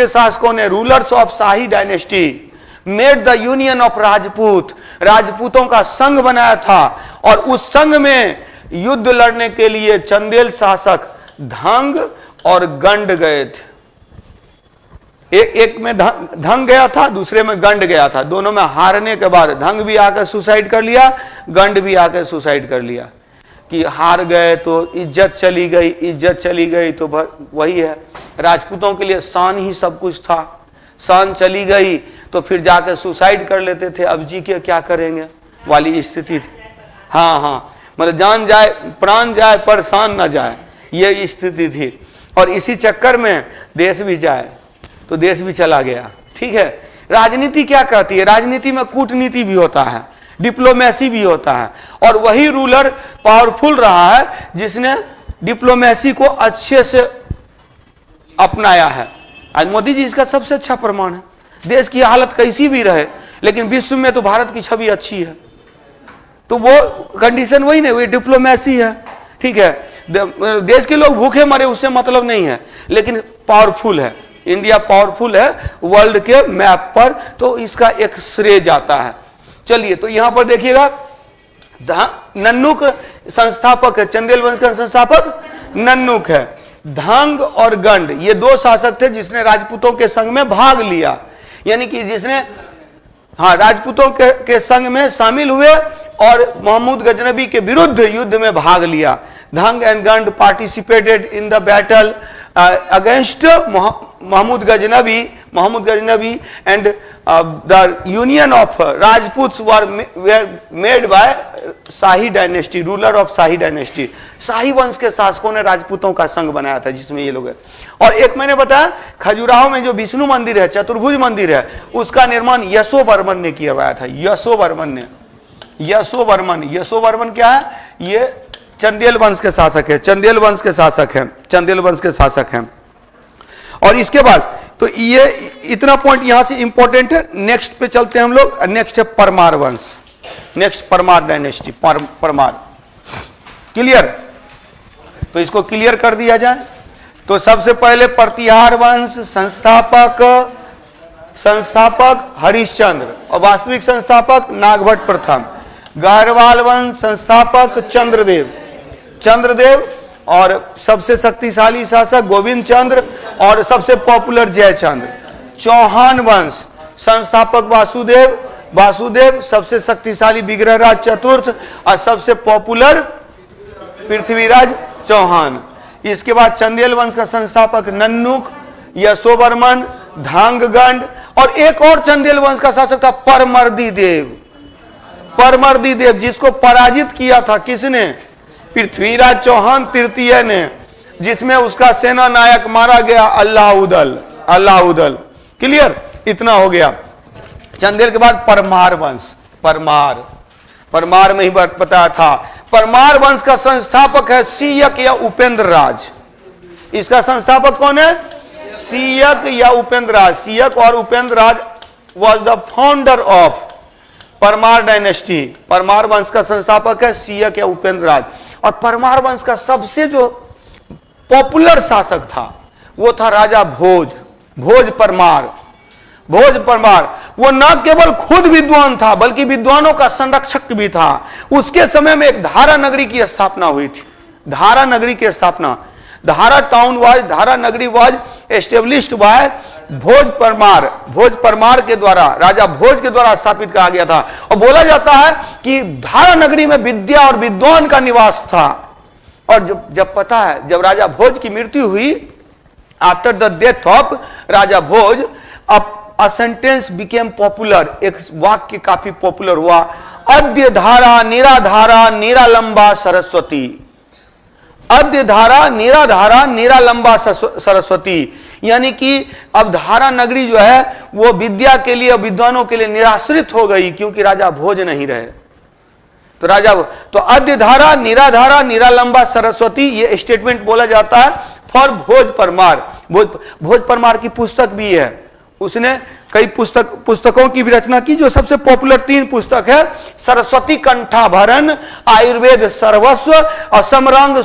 शासकों ने rulers of Shahi dynasty made the union of राजपूतों का संघ बनाया था। और उस संघ में युद्ध लड़ने के लिए चंदेल शासक धंग और गंड गए थे। एक में धंग गया था, दूसरे में गंड गया था। दोनों में हारने के बाद धंग भी आकर सुसाइड कर लिया, गंड भी आकर सुसाइड कर लिया कि हार गए तो इज्जत चली गई। तो वही है, राजपूतों के लिए शान ही सब कुछ था। शान चली गई तो फिर जाकर सुसाइड कर लेते थे। अब जी के क्या करेंगे वाली स्थिति थी। हाँ हाँ, मतलब जान जाए प्राण जाए पर शान न जाए, ये स्थिति थी। और इसी चक्कर में देश भी जाए तो देश भी चला गया। ठीक है, राजनीति क्या कहती है? राजनीति में कूटनीति भी होता है, डिप्लोमेसी भी होता है, और वही रूलर पावरफुल रहा है जिसने डिप्लोमेसी को अच्छे से अपनाया है। आज मोदी जी इसका सबसे अच्छा प्रमाण है। देश की हालत कैसी भी रहे, लेकिन विश्व में तो भारत की छवि अच्छी है, तो वो कंडीशन वही नहीं, वही डिप्लोमेसी है। ठीक है, देश के लोग भूखे मरे उससे मतलब नहीं है, लेकिन पावरफुल है, इंडिया पावरफुल है वर्ल्ड के मैप पर, तो इसका एक श्रेय जाता है। चलिए, तो यहां पर देखिएगा, नन्नुक संस्थापक है, चंदेल वंश का संस्थापक नन्नुक है। धांग और गंड ये दो शासक थे जिसने राजपूतों के संग में भाग लिया, यानी कि जिसने हाँ राजपूतों के संग में शामिल हुए और महमूद गजनबी के विरुद्ध युद्ध में भाग लिया। Dhang and Gand participated in the battle against Mahmud Ghaznavi and the union of Rajputs were made by Shahi dynasty, ruler of Shahi dynasty. Shahi वंश के शासकों ने राजपूतों का संघ बनाया था जिसमें ये लोग है। और एक मैंने बताया खजुराहो में जो विष्णु मंदिर है, चतुर्भुज मंदिर है, उसका निर्माण यशोवर्मन ने किया था। यशोवर्मन क्या है? ये चंदेल वंश के शासक है, चंदेल वंश के शासक हैं। और इसके बाद तो ये इतना पॉइंट यहां से इंपॉर्टेंट है। नेक्स्ट पे चलते हैं हम लोग। नेक्स्ट है परमार वंश, next Parmar dynasty, Parmar. Clear? तो इसको क्लियर कर दिया जाए। तो सबसे पहले प्रतिहार वंश संस्थापक हरिश्चंद्र और वास्तविक संस्थापक नागभट्ट प्रथम। गहरवाल वंश संस्थापक चंद्रदेव और सबसे शक्तिशाली शासक गोविंद चंद्र और सबसे पॉपुलर जयचंद्र। चौहान वंश संस्थापक वासुदेव, सबसे शक्तिशाली विग्रहराज चतुर्थ और सबसे पॉपुलर पृथ्वीराज चौहान। इसके बाद चंदेल वंश का संस्थापक नन्नुक, यशोवर्मन, धांगगंड और एक और चंदेल वंश का शासक था परमर्दी देव, जिसको पराजित किया था किसने? पृथ्वीराज चौहान तृतीय ने, जिसमें उसका सेना नायक मारा गया अल्लाउदल। क्लियर? इतना हो गया। चंदेल के बाद परमार वंश, परमार में ही बताया था। परमार वंश का संस्थापक है सीयक या उपेंद्र राज। इसका संस्थापक कौन है? सीयक या उपेंद्र राज। सीयक और Upendra Raj was the founder of Parmar dynasty. Parmar वंश का संस्थापक है सीयक या उपेंद्र राज। और परमार वंश का सबसे जो पॉपुलर शासक था वो था राजा भोज परमार। वो न केवल खुद विद्वान था बल्कि विद्वानों का संरक्षक भी था। उसके समय में एक धारा नगरी की स्थापना हुई थी। धारा नगरी वाज एस्टेब्लिश्ड बाय भोज परमार के द्वारा, राजा भोज के द्वारा स्थापित किया गया था। और बोला जाता है कि धारा नगरी में विद्या और विद्वान का निवास था। और जब पता है, जब राजा भोज की मृत्यु हुई, after the death of Raja Bhoj, a sentence became popular, एक वाक्य काफी पॉपुलर हुआ। अद्य धारा निराधारा निरालंबा सरस्वती। अद्य धारा निराधारा निरालंबा सरस्वती, यानी कि अब धारा नगरी जो है वो विद्या के लिए, विद्वानों के लिए निराश्रित हो गई क्योंकि राजा भोज नहीं रहे। तो अद्य धारा निराधारा निरालंबा सरस्वती, ये स्टेटमेंट बोला जाता है फॉर भोज परमार की पुस्तक भी है। उसने कई पुस्तकों की भी रचना की। जो सबसे पॉपुलर 3 पुस्तक है, सरस्वती कंठाभरण, आयुर्वेद सर्वस्व और समरांग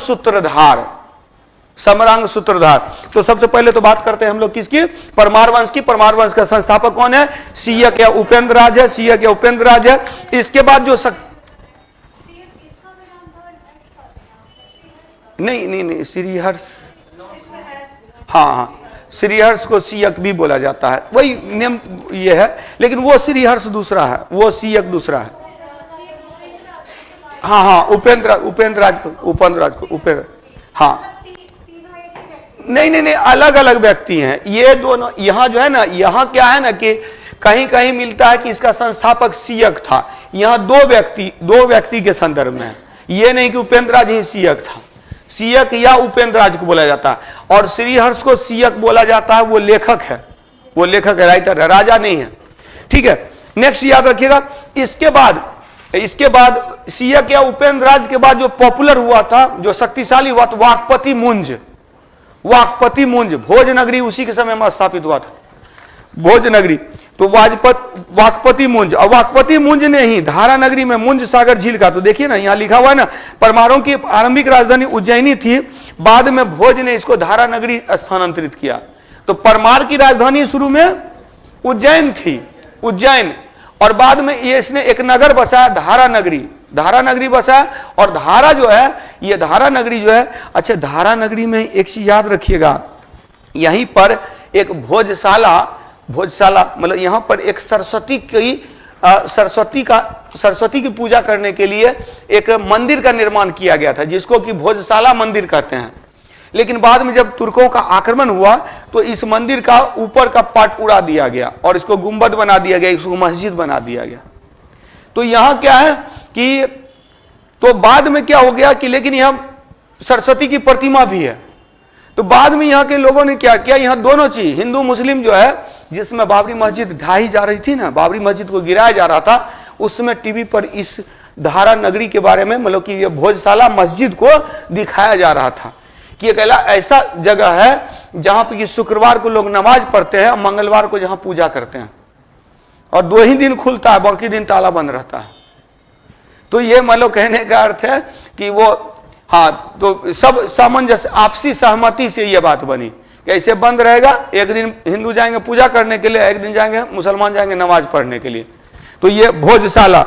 सूत्रधार। तो सबसे पहले तो बात करते हैं हम लोग किसकी? परमार वंश की। परमार वंश का संस्थापक कौन है? सीयक या उपेंद्र राज है। इसके बाद जो नहीं श्रीहर्ष, हाँ श्रीहर्ष को सीयक भी बोला जाता है, वही नेम ये है, लेकिन वो श्रीहर्ष दूसरा है, वो सीयक दूसरा है। हाँ उपेंद्र राज को हाँ नहीं अलग अलग व्यक्ति हैं ये दोनों। यहाँ जो है ना, यहाँ क्या है ना कि कहीं कहीं मिलता है कि इसका संस्थापक सीयक था, यहां दो व्यक्ति के संदर्भ में है। ये नहीं कि उपेंद्र राज ही सीयक था, सीयक या उपेंद्र राज को बोला जाता है। और श्रीहर्ष को सीयक बोला जाता है, वो लेखक है, राइटर है, राजा नहीं है। ठीक है, नेक्स्ट याद रखिएगा। इसके बाद सीयक या उपेंद्र राज के बाद जो पॉपुलर हुआ था, जो शक्तिशाली हुआ था, वाकपति मुंज, भोज नगरी उसी के समय में स्थापित हुआ था, भोज नगरी। तो वाकपति मुंज, और वाकपति मुंज ने ही धारा नगरी में मुंज सागर झील का, तो देखिए ना यहां लिखा हुआ है ना, परमारों की आरंभिक राजधानी उज्जैनी थी, बाद में भोज ने इसको धारा नगरी स्थानांतरित किया। तो परमार की राजधानी शुरू में उज्जैन थी, उज्जैन, और बाद में ये इसने एक नगर बसाया, धारा नगरी बसाया। और धारा जो है, ये धारा नगरी जो है, अच्छा धारा नगरी में एक चीज याद रखिएगा, यहीं पर एक भोजशाला मतलब यहां पर एक सरस्वती की पूजा करने के लिए एक मंदिर का निर्माण किया गया था, जिसको कि भोजशाला मंदिर कहते हैं। लेकिन बाद में जब तुर्कों का आक्रमण हुआ तो इस मंदिर का ऊपर का पार्ट उड़ा दिया गया और इसको गुंबद बना दिया गया, इसको मस्जिद बना दिया गया। तो यहां क्या है कि तो बाद में क्या हो गया कि लेकिन यहां सरस्वती की प्रतिमा भी है। तो बाद में यहां के लोगों ने क्या किया, यहां दोनों चीज, हिंदू मुस्लिम जो है, जिसमें बाबरी मस्जिद ढाई जा रही थी ना, बाबरी मस्जिद को गिराया जा रहा था, उसमें टीवी पर इस धारा नगरी के बारे में, मतलब कि ये भोजशाला मस्जिद को दिखाया जा रहा था कि एक ऐसा जगह है जहां पर शुक्रवार को लोग नमाज पढ़ते हैं और मंगलवार को जहां पूजा करते हैं, और 2 ही दिन खुलता है, बाकी दिन ताला बंद रहता है। तो ये मतलब कहने का अर्थ है कि वो, हाँ, तो सब सामंजस्य, आपसी सहमति से ये बात बनी कि ऐसे बंद रहेगा, एक दिन हिंदू जाएंगे पूजा करने के लिए, एक दिन जाएंगे मुसलमान जाएंगे नमाज पढ़ने के लिए। तो ये भोजशाला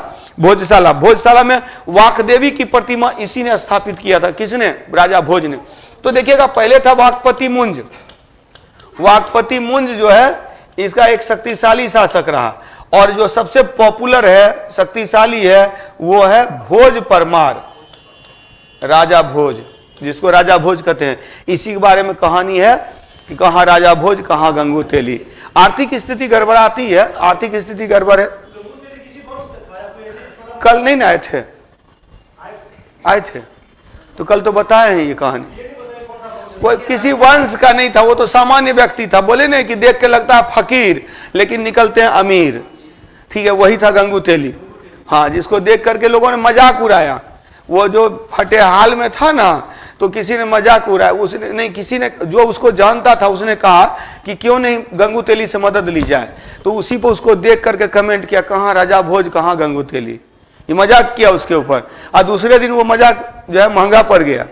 में वाकदेवी की प्रतिमा इसी ने स्थापित किया था, किसने, राजा भोज ने। तो देखिएगा, पहले था वाकपति मुंज जो है, इसका एक शक्तिशाली शासक रहा, और जो सबसे पॉपुलर है, शक्तिशाली है, वो है भोज परमार, राजा भोज, जिसको राजा भोज कहते हैं। इसी के बारे में कहानी है कि कहां राजा भोज, कहां गंगू तेली। आर्थिक स्थिति गड़बड़ाती है, आर्थिक स्थिति गड़बड़ है। कल नहीं ना आए थे तो कल तो बताए हैं ये कहानी। कोई किसी वंश का नहीं था, वो तो सामान्य व्यक्ति था, बोले नहीं कि देख के लगता है फकीर लेकिन निकलते हैं अमीर। ठीक है, वही था गंगू तेली, हाँ, जिसको देख करके लोगों ने मजाक उड़ाया। वो जो फटे हाल में था ना, तो किसी ने मजाक उड़ाया, उसने नहीं, किसी ने जो उसको जानता था उसने कहा कि क्यों नहीं गंगू तेली से मदद ली जाए। तो उसी पर उसको देख करके कमेंट किया, कहाँ राजा भोज, कहाँ गंगू तेली, ये मजाक किया उसके ऊपर। और दूसरे दिन वो मजाक जो है महंगा पड़ गया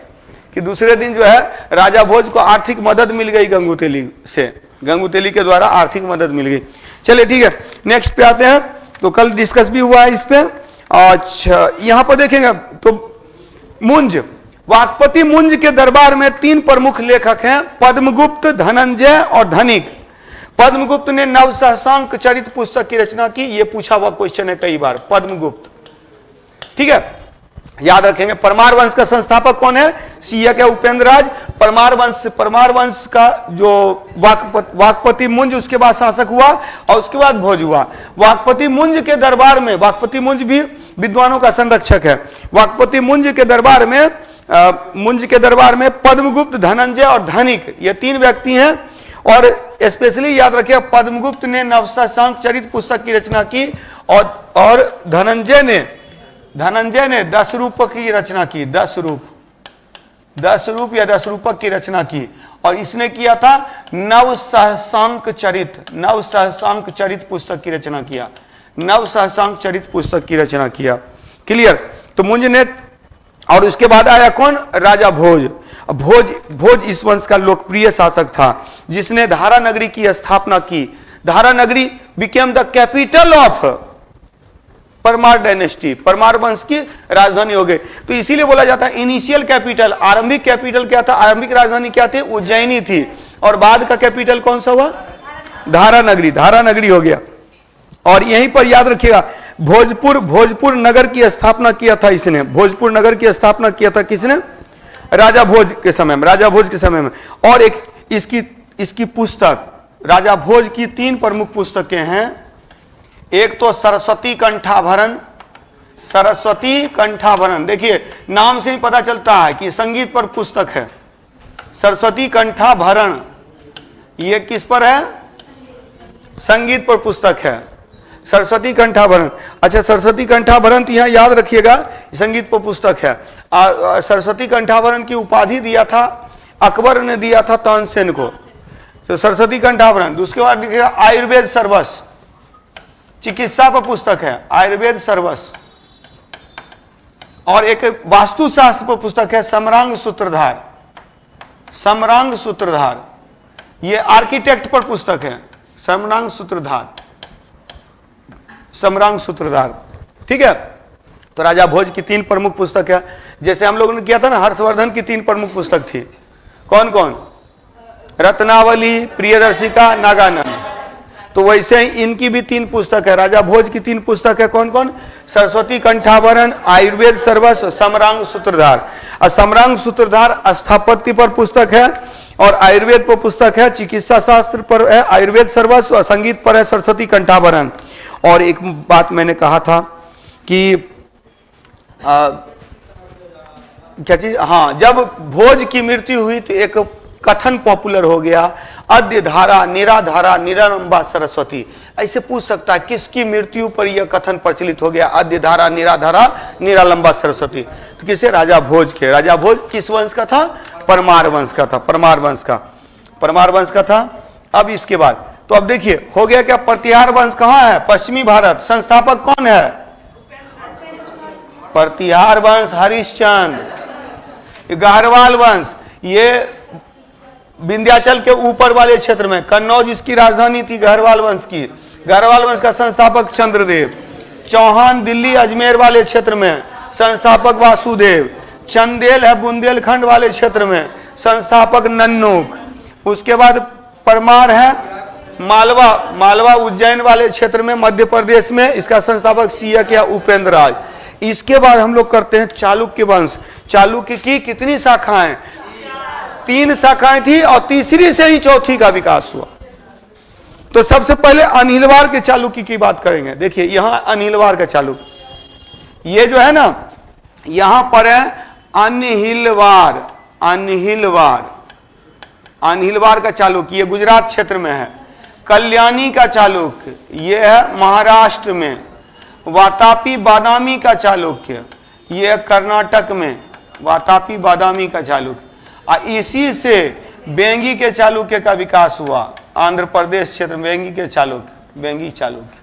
कि दूसरे दिन जो है राजा भोज को आर्थिक मदद मिल गई गंगू तेली से, गंगू तेली के द्वारा आर्थिक मदद मिल गई। चलिए ठीक है, नेक्स्ट पे आते हैं। तो कल डिस्कस भी हुआ है इस पे। अच्छा, यहां पर देखेंगे तो मुंज, वाकपति मुंज के दरबार में 3 प्रमुख लेखक हैं, पद्मगुप्त, धनंजय और धनिक। पद्मगुप्त ने नवसहसांक चरित पुस्तक की रचना की, ये पूछा हुआ क्वेश्चन है कई बार, पद्मगुप्त। ठीक है, याद रखेंगे। परमार वंश का संस्थापक कौन है, सीयक है उपेंद्र राज। परमार वंश का जो वाकपति मुंज, उसके बाद शासक हुआ और उसके बाद भोज हुआ। वाकपति मुंज के दरबार में, वाकपति मुंज भी विद्वानों का संरक्षक है। वाकपति मुंज के दरबार में पद्मगुप्त, धनंजय और धनिक, ये 3 व्यक्ति हैं। और स्पेशली याद रखिए, पद्मगुप्त ने नवसहसांक चरित पुस्तक की रचना की और धनंजय ने 10 रूपक की रचना की, 10 रूप या 10 रूपक की रचना की। और इसने किया था नवसहसांक चरित पुस्तक की रचना किया, नवसहसांक चरित पुस्तक की रचना किया। क्लियर। तो मुंज ने, और उसके बाद आया कौन, राजा भोज। भोज इस वंश का लोकप्रिय शासक था, जिसने धारा नगरी की स्थापना की। धारा नगरी became the capital of Parmar dynasty, Parmar वंश की राजधानी हो गई। तो इसीलिए बोला जाता है इनिशियल कैपिटल, आरंभिक कैपिटल क्या था, आरंभिक राजधानी क्या थी, उज्जैनी थी। और बाद का कैपिटल कौन सा हुआ, धारा नगरी हो गया। और यहीं पर याद रखिएगा, भोजपुर नगर की स्थापना किया था इसने, भोजपुर नगर की स्थापना किया था किसने, राजा भोज के समय में। और एक इसकी पुस्तक, राजा भोज की 3 प्रमुख पुस्तकें हैं। एक तो सरस्वती कंठाभरण, सरस्वती कंठाभरण। देखिए नाम से ही पता चलता है कि संगीत पर पुस्तक है। सरस्वती कंठाभरण ये किस पर है? संगीत पर पुस्तक है, सरस्वती कंठाभरण। अच्छा, सरस्वती कंठाभरण तो यहाँ याद रखिएगा, संगीत पर पुस्तक है। सरस्वती कंठाभरण की उपाधि दिया था अकबर ने, दिया था तानसेन को। तो सरस्वती कंठाभरण। उसके बाद देखिएगा आयुर्वेद सर्वस्व, चिकित्सा पर पुस्तक है आयुर्वेद सर्वस्व। और एक वास्तुशास्त्र पर पुस्तक है समरांग सूत्रधार। समरांग सूत्रधार ये आर्किटेक्ट पर पुस्तक है, समरांग सूत्रधार, समरांग सूत्रधार। ठीक है। तो राजा भोज की 3 प्रमुख पुस्तक है। जैसे हम लोगों ने किया था ना, हर्षवर्धन की 3 प्रमुख पुस्तक थी। कौन कौन? रत्नावली, प्रियदर्शिका, नागानंद। तो वैसे ही इनकी भी 3 पुस्तक है। राजा भोज की 3 पुस्तक है। कौन कौन? सरस्वती कंठाभरण, आयुर्वेद सर्वस्व, समरांग सूत्रधार। और समरांग सूत्रधार स्थापत्य पर पुस्तक है और आयुर्वेद पर पुस्तक है, चिकित्सा शास्त्र पर है आयुर्वेद सर्वस्व, और संगीत पर है सरस्वती कंठाभरण। और एक बात मैंने कहा था कि क्या चीज, हाँ, जब भोज की मृत्यु हुई तो एक कथन पॉपुलर हो गया, अद्य धारा निराधारा निरालंबा सरस्वती। ऐसे पूछ सकता है किसकी मृत्यु पर यह कथन प्रचलित हो गया, अद्य धारा निराधारा निरालंबा सरस्वती? तो किसे? राजा भोज के। राजा भोज किस वंश का था? परमार वंश का था, परमार वंश का, परमार वंश का था। अब इसके बाद तो अब देखिए हो गया क्या, प्रतिहार वंश कहाँ है? पश्चिमी भारत। संस्थापक कौन है? प्रतिहार वंश हरिश्चंद्र। गहरवाल वंश ये विंध्याचल के ऊपर वाले क्षेत्र में, कन्नौज इसकी राजधानी थी गहरवाल वंश की। गहरवाल वंश का संस्थापक चंद्रदेव। चौहान दिल्ली अजमेर वाले क्षेत्र में, संस्थापक वासुदेव। चंदेल है बुंदेलखंड वाले क्षेत्र में, संस्थापक नन्नूक। उसके बाद परमार है मालवा, मालवा उज्जैन वाले क्षेत्र में मध्य प्रदेश में, इसका संस्थापक सियक या उपेंद्र राज। इसके बाद हम लोग करते हैं चालुक्य वंश। चालुक्य की कितनी शाखाएं? 3 शाखाएं थी और तीसरी से ही चौथी का विकास हुआ। तो सबसे पहले अनिलवार के चालुक्य की बात करेंगे। देखिए यहां अनिलवार का चालुक्य, ये जो है ना यहां पर है अनहिलवार, अनहिलवार, अनहिलवार का चालुक्य ये गुजरात क्षेत्र में है। कल्याणी का चालुक्य ये है महाराष्ट्र में। वातापी बादामी का चालुक्य ये कर्नाटक में, वातापी बादामी का चालुक्य। इसी से बेंगी के चालुक्य का विकास हुआ, आंध्र प्रदेश क्षेत्र में बेंगी के चालुक्य, बेंगी चालुक्य।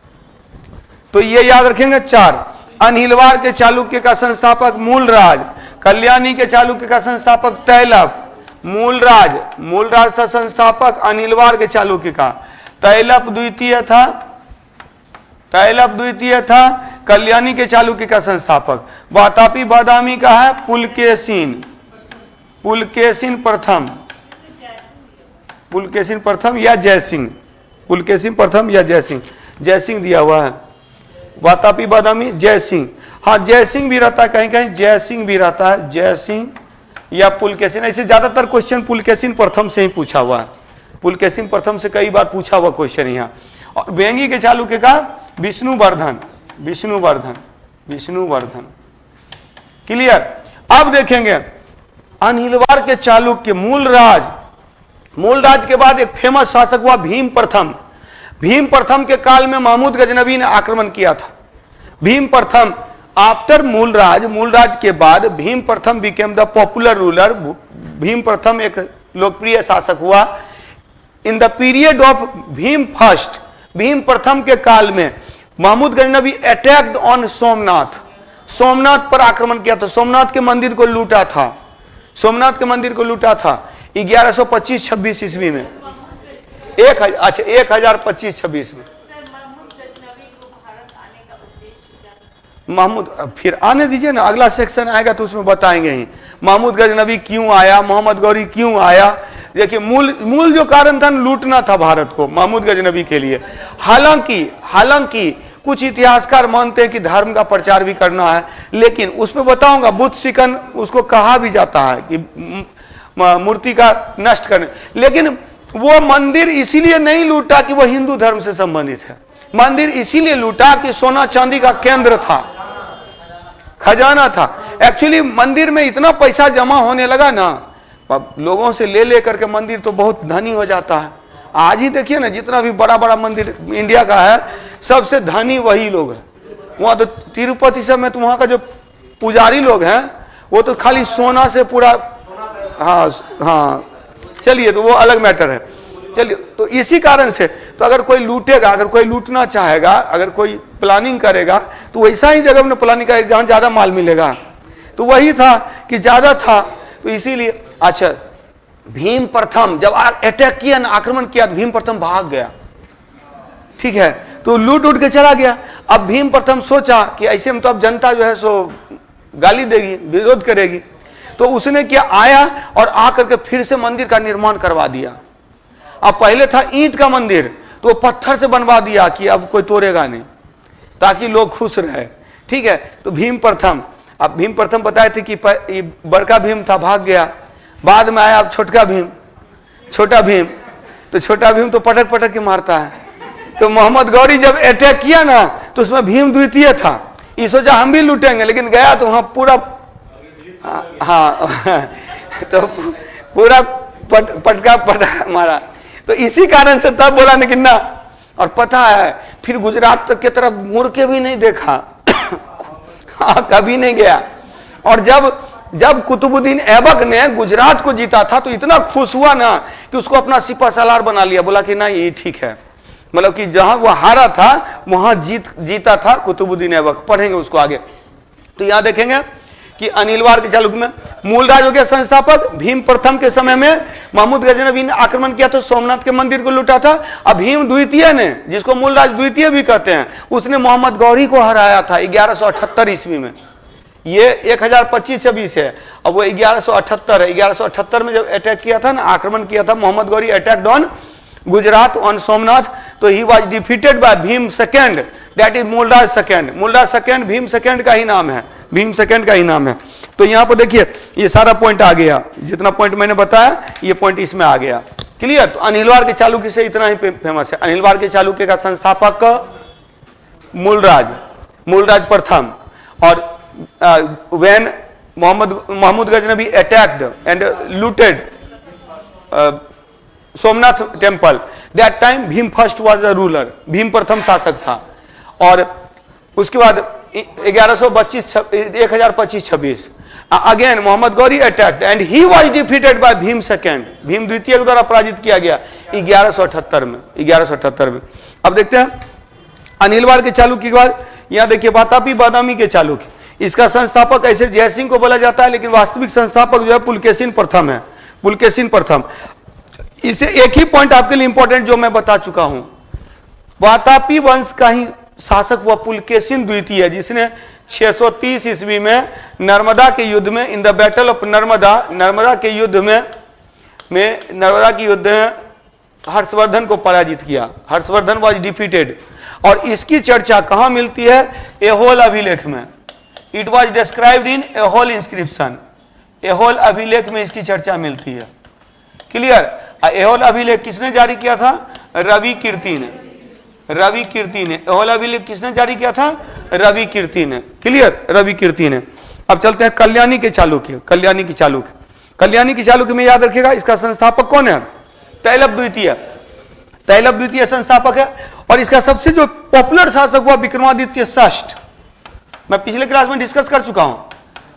तो ये याद रखेंगे 4। अनहिलवार के चालुक्य का संस्थापक मूलराज। कल्याणी के चालुक्य का संस्थापक तैलप। मूलराज, मूलराज था संस्थापक अनिलवार के चालुक्य का। तैलप द्वितीय था, तैलप द्वितीय था। कल्याणी के चालुक्य का संस्थापक। वातापी बादामी का है पुलकेशिन, पुलकेशिन प्रथम, पुलकेशिन प्रथम या जयसिंह, पुलकेशिन प्रथम या जयसिंह, जयसिंह दिया हुआ है। वातापी बादामी जयसिंह, हाँ जयसिंह भी रहता है, कहीं कहीं जयसिंह भी रहता है, जयसिंह या पुलकेशिन। ऐसे ज्यादातर क्वेश्चन पुलकेशिन प्रथम से ही पूछा हुआ है, पुलकेशिन प्रथम से कई बार पूछा हुआ क्वेश्चन यहाँ। और बेंगी के चालुक्य का विष्णुवर्धन, विष्णुवर्धन, विष्णुवर्धन। क्लियर। अब देखेंगे अनिलवार के चालुक्य मूलराज, मूलराज के बाद एक फेमस शासक हुआ भीम प्रथम। भीम प्रथम के काल में महमूद गजनवी ने आक्रमण किया था। भीम प्रथम आफ्टर मूलराज, मूलराज के बाद भीम प्रथम became the popular ruler. Bhim प्रथम एक लोकप्रिय शासक हुआ। In the period of Bhim first, Bhim प्रथम के काल में महमूद गजनवी अटैक्ड ऑन सोमनाथ, सोमनाथ पर आक्रमण किया था, सोमनाथ के मंदिर को लूटा था, सोमनाथ के मंदिर को लूटा था 1125-26 ईस्वी में। 1025-26 में महमूद, फिर आने दीजिए ना, अगला सेक्शन आएगा तो उसमें बताएंगे ही महमूद गजनवी क्यों आया, मोहम्मद गौरी क्यों आया। देखिए मूल जो कारण था लूटना था भारत को महमूद गजनवी के लिए। हालांकि कुछ इतिहासकार मानते हैं कि धर्म का प्रचार भी करना है, लेकिन उसमें बताऊंगा बुद्ध शिकन उसको कहा भी जाता है कि मूर्ति का नष्ट करने, लेकिन वो मंदिर इसीलिए नहीं लूटा कि वो हिंदू धर्म से संबंधित है, मंदिर इसीलिए लूटा कि सोना चांदी का केंद्र था, खजाना था। एक्चुअली मंदिर में इतना पैसा जमा होने लगा ना, अब लोगों से ले करके मंदिर तो बहुत धनी हो जाता है। आज ही देखिए ना, जितना भी बड़ा बड़ा मंदिर इंडिया का है, सबसे धनी वही लोग हैं। वहाँ तो तिरुपति सब में तो वहाँ का जो पुजारी लोग हैं वो तो खाली सोना से पूरा, हाँ हाँ, चलिए तो वो अलग मैटर है। चलिए, तो इसी कारण से तो अगर कोई लूटेगा, अगर कोई लूटना चाहेगा, अगर कोई प्लानिंग करेगा तो वैसा ही जगह में प्लानिंग करेगा जहाँ ज्यादा माल मिलेगा। तो वही था कि ज्यादा था, तो इसीलिए। अच्छा, भीम प्रथम जब अटैक किया ना, आक्रमण किया, तो भीम प्रथम भाग गया, ठीक है, तो लूट उठ के चला गया। अब भीम प्रथम सोचा कि ऐसे में तो अब जनता जो है सो गाली देगी, विरोध करेगी, तो उसने क्या, आया और आकर के फिर से मंदिर का निर्माण करवा दिया। अब पहले था ईंट का मंदिर, तो पत्थर से बनवा दिया कि अब कोई तोड़ेगा नहीं, ताकि लोग खुश रहे, ठीक है। तो भीम प्रथम, अब भीम प्रथम बताए थे कि बड़का भीम था, भाग गया, बाद में आया अब छोटा भीम, छोटा भीम, तो छोटा भीम तो पटक पटक के मारता है। तो मोहम्मद गौरी जब अटैक किया ना, तो उसमें भीम द्वितीय था, ये सोचा हम भी लूटेंगे, लेकिन गया तो वहां पूरा, हाँ तो पूरा पटका मारा। तो इसी कारण से तब बोला लेकिन ना, और पता है फिर गुजरात तक की तरफ मुड़ के भी नहीं देखा हाँ, कभी नहीं गया। और जब कुतुबुद्दीन ऐबक ने गुजरात को जीता था तो इतना खुश हुआ ना कि उसको अपना सिपा सालार बना लिया, बोला कि ना ये ठीक है, मतलब कि जहां वो हारा था वहां जीता था कुतुबुद्दीन ऐबक। पढ़ेंगे उसको आगे। तो यहां देखेंगे कि अनिलवार के चालुक्य में मूल राजों के संस्थापक भीम प्रथम के समय में महमूद गजनवी ने आक्रमण किया तो सोमनाथ के मंदिर को लूटा था। अब भीम द्वितीय ने, जिसको मूल राज द्वितीय भी कहते हैं, उसने मोहम्मद गौरी को हराया था 1178 ईस्वी में। ये 1025-26 है, अब वो 1178 है। 1178 में जब अटैक किया था ना, आक्रमण किया था, Mohammad Ghori attacked on Gujarat, on Somnath, तो he was defeated by Bhim second, that is Mulraj second. Mulraj second Bhim second का ही नाम है, भीम सेकेंड का ही नाम है। तो यहां पर देखिए ये सारा पॉइंट आ गया, जितना पॉइंट मैंने बताया ये पॉइंट इसमें आ गया, क्लियर। तो अनिलवार के चालुक्य से इतना ही फेमस है। अनिलवार के चालुक्य का संस्थापक मूलराज प्रथम। और when Mahmud Ghaznavi attacked and looted Somnath temple, that time Bhim first was the ruler, Bhim प्रथम शासक था। और उसके बाद 1025-26 again Mohammad Ghori attacked and he was defeated by Bhim second, Bhim द्वितीय के द्वारा पराजित किया गया 1178 में। अब देखते हैं अनिलवार के चालुक्य के बाद यहां देखिए वातापी बादामी के चालुक्य। इसका संस्थापक ऐसे जयसिंह को बोला जाता है, लेकिन वास्तविक संस्थापक जो है पुलकेशिन प्रथम है, पुलकेशिन प्रथम। इसे एक ही पॉइंट आपके लिए इंपॉर्टेंट जो मैं बता चुका हूं, वातापी वंश का ही शासक हुआ पुलकेशिन द्वितीय, जिसने 630 ईस्वी में नर्मदा के युद्ध में, in the battle of Narmada के युद्ध में हर्षवर्धन को पराजित किया। Harshvardhan was defeated. और इसकी चर्चा कहां मिलती है? एहोल अभिलेख में। It was described in Aihole inscription. Aihole अभिलेख में इसकी चर्चा मिलती है, क्लियर। एहोल अभिलेख किसने जारी किया था? रवि कीर्ति ने। रवि कीर्ति ने एहोल अभिलेख किसने जारी किया था? रवि कीर्ति ने, क्लियर, रवि कीर्ति ने। अब चलते हैं कल्याणी के चालुक्य। कल्याणी की चालुक्य में याद रखिएगा इसका संस्थापक कौन है? तैलप द्वितीय। तैलप द्वितीय संस्थापक है। और इसका सबसे जो पॉपुलर शासक हुआ विक्रमादित्य षष्ठ। मैं पिछले क्लास में डिस्कस कर चुका हूं।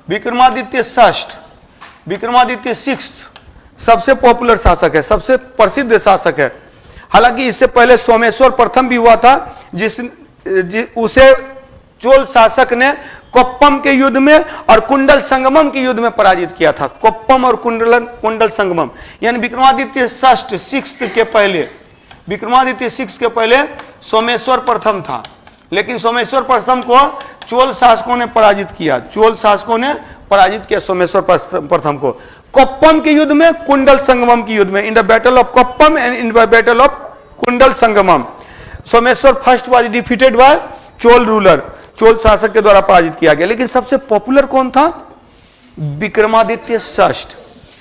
विक्रमादित्य षष्ठ, विक्रमादित्य सिक्स्थ सबसे पॉपुलर शासक है, सबसे प्रसिद्ध शासक है। हालांकि इससे पहले सोमेश्वर प्रथम भी हुआ था, उसे चोल शासक ने कोप्पम के युद्ध में और कुंडल संगमम के युद्ध में पराजित किया था। कोप्पम और कुंडल संगमम, यानी विक्रमादित्य षष्ठ सिक्स्थ के पहले, विक्रमादित्य सिक्स के पहले सोमेश्वर प्रथम था, लेकिन सोमेश्वर प्रथम को चोल शासकों ने पराजित किया। चोल शासकों ने पराजित किया सोमेश्वर प्रथम को कोप्पम के युद्ध में, कुंडल संगमम के युद्ध में। In the battle of Koppam and in the battle of Kundal Sangamam Someshwar first was defeated by Chola ruler. Chola शासक के द्वारा पराजित किया गया। लेकिन सबसे पॉपुलर कौन था? विक्रमादित्य षष्ठ।